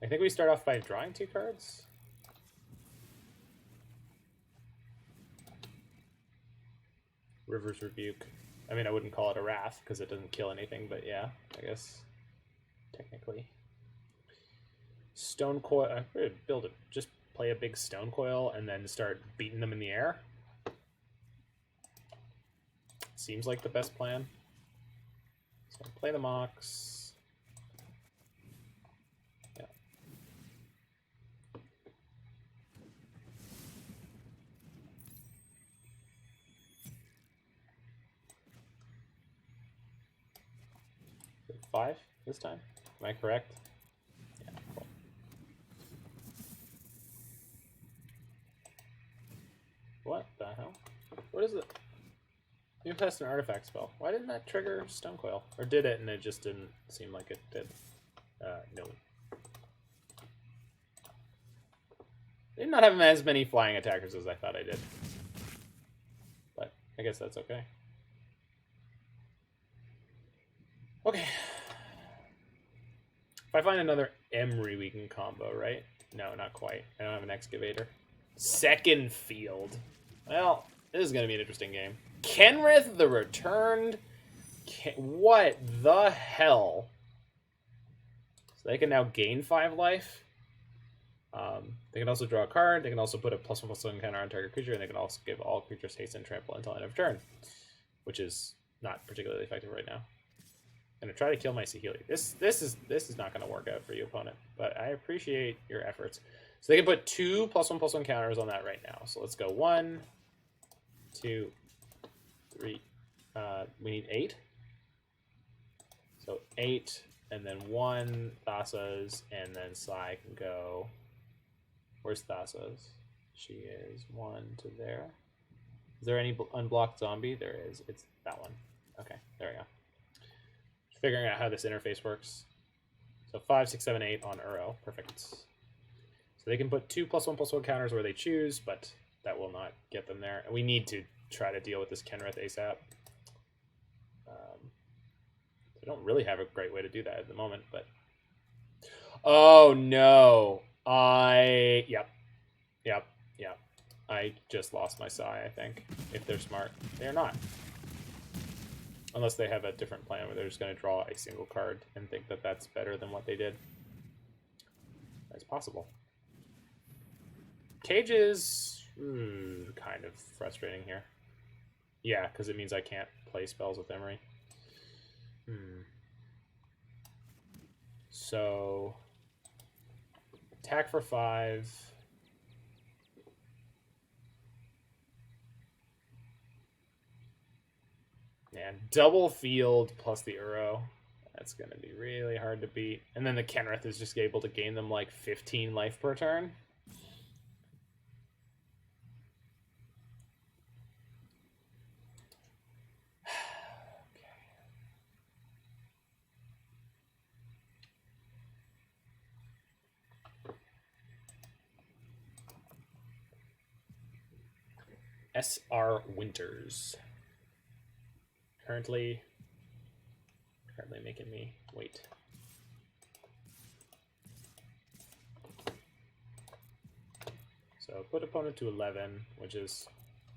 S1: I think we start off by drawing 2 cards. River's Rebuke. I mean, I wouldn't call it a Wrath because it doesn't kill anything, but yeah, I guess technically. Stonecoil. I could build it. Just play a big Stonecoil and then start beating them in the air. Seems like the best plan. So play the Mox. Yeah. Is it 5 this time? Am I correct? Yeah, cool. What the hell? What is it? You cast an artifact spell. Why didn't that trigger Stonecoil? Or did it and it just didn't seem like it did? No. I did not have as many flying attackers as I thought I did. But I guess that's okay. Okay. If I find another Emry, we can combo, right? No, not quite. I don't have an Excavator. Second field. Well, this is going to be an interesting game. Kenrith the Returned. What the hell? So they can now gain 5 life. They can also draw a card. They can also put a +1/+1 counter on target creature, and they can also give all creatures haste and trample until end of turn, which is not particularly effective right now. I'm gonna try to kill my Saheeli. This is not gonna work out for you, opponent. But I appreciate your efforts. So they can put 2 +1/+1 counters on that right now. So let's go 1, 2, 3. We need 8. So 8, and then 1 Thassa's, and then Sai can go. Where's Thassa's? She is 1 to there. Is there any unblocked zombie? There is. It's that one. Okay, there we go. Just figuring out how this interface works. So 5, 6, 7, 8 on Uro. Perfect. So they can put 2 +1/+1 counters where they choose, but that will not get them there. And we need to try to deal with this Kenrith ASAP. I don't really have a great way to do that at the moment, but... Oh, no. Yep. I just lost my Sai, I think. If they're smart. They're not. Unless they have a different plan where they're just going to draw a single card and think that that's better than what they did. That's possible. Cage is kind of frustrating here. Yeah, because it means I can't play spells with Emry. So, attack for 5. And double field plus the Uro. That's going to be really hard to beat. And then the Kenrith is just able to gain them like 15 life per turn. S.R. Winters. Currently making me wait. So put opponent to 11, which is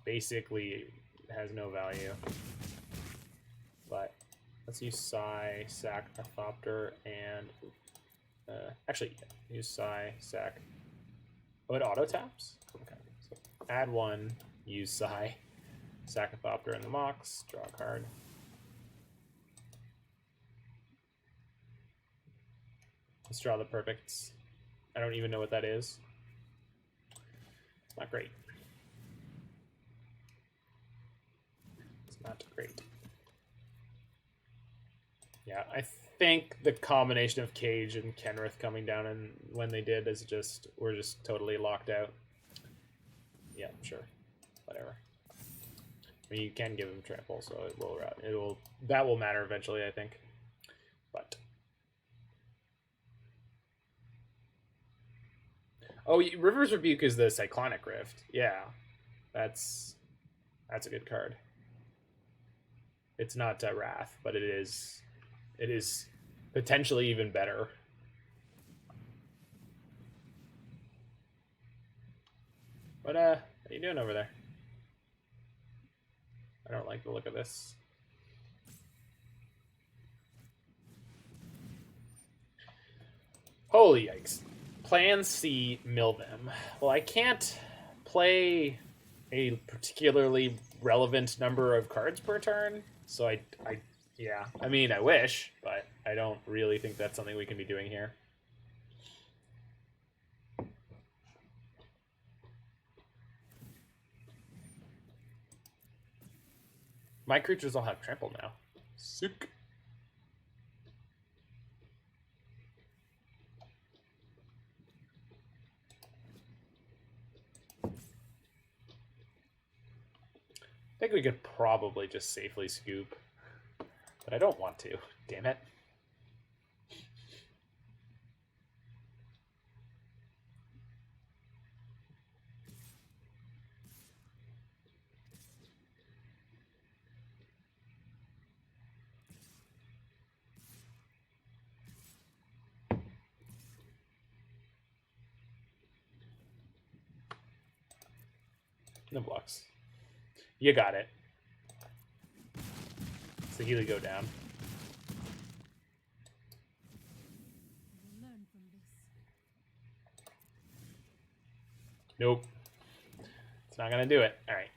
S1: basically has no value. But let's use Psi, sack a Thopter, and actually use Psi, sack. Oh, it auto taps? Okay. So add one, use Psi, sack a Thopter in the Mox, draw a card. Let's draw the perfects. I don't even know what that is. Not great. It's not great. Yeah, I think the combination of Cage and Kenrith coming down and when they did is just, we're just totally locked out. Yeah, sure. Whatever. I mean, you can give him trample, so that will matter eventually, I think. But oh, River's Rebuke is the Cyclonic Rift. Yeah, that's a good card. It's not Wrath, but it is potentially even better. What are you doing over there? I don't like the look of this. Holy yikes. Plan C, mill them. Well, I can't play a particularly relevant number of cards per turn, so yeah, I mean, I wish, but I don't really think that's something we can be doing here. My creatures all have trample now. Sick. I think we could probably just safely scoop, but I don't want to. Damn it. No blocks. You got it. Saheeli go down. Nope. It's not going to do it. All right.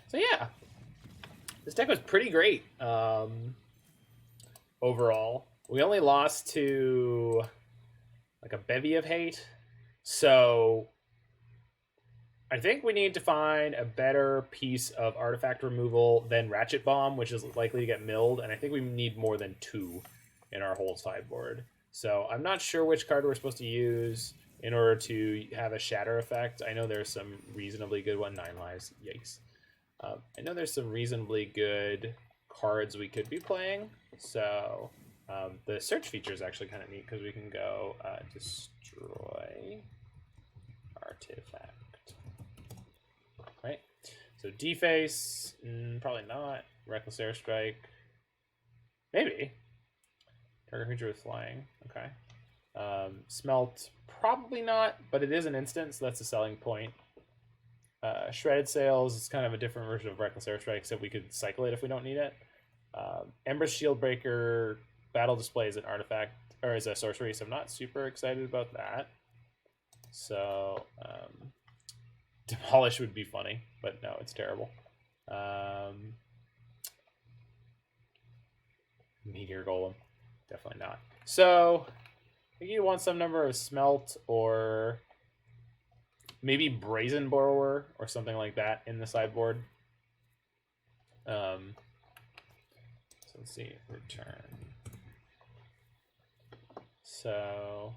S1: So yeah. This deck was pretty great overall. We only lost to like a bevy of hate. So I think we need to find a better piece of artifact removal than Ratchet Bomb, which is likely to get milled, and I think we need more than 2 in our whole sideboard. So I'm not sure which card we're supposed to use in order to have a shatter effect. I know there's some reasonably good 9 lives. Yikes. I know there's some reasonably good cards we could be playing. So the search feature is actually kind of neat because we can go destroy artifact. Right? So deface, probably not. Reckless Airstrike, maybe. Target creature with flying, okay. Smelt, probably not, but it is an instant, so that's a selling point. Shredded Sails is kind of a different version of Reckless Airstrike, except we could cycle it if we don't need it. Ember's Shieldbreaker, Battle Display is an artifact, or is a sorcery, so I'm not super excited about that. So, Demolish would be funny, but no, it's terrible. Meteor Golem, definitely not. So, I think you want some number of Smelt or maybe Brazen Borrower or something like that in the sideboard. So let's see, return. So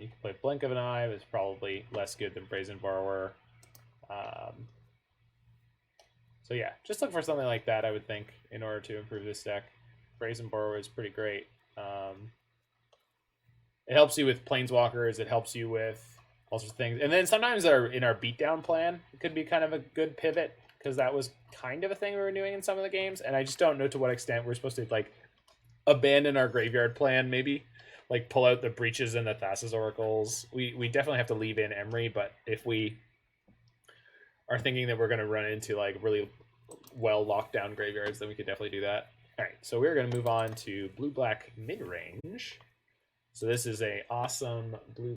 S1: you can play Blink of an Eye, but it's probably less good than Brazen Borrower. So yeah, just look for something like that, I would think, in order to improve this deck. Brazen Borrower is pretty great. It helps you with Planeswalkers, it helps you with all sorts of things. And then sometimes in our beatdown plan, it could be kind of a good pivot, because that was kind of a thing we were doing in some of the games, and I just don't know to what extent we're supposed to like abandon our graveyard plan, maybe. like pull out the breaches and the Thassa's oracles. We definitely have to leave in Emry, but if we are thinking that we're going to run into like really well locked down graveyards, then we could definitely do that. All right, so we're going to move on to blue-black mid-range. So this is a awesome blue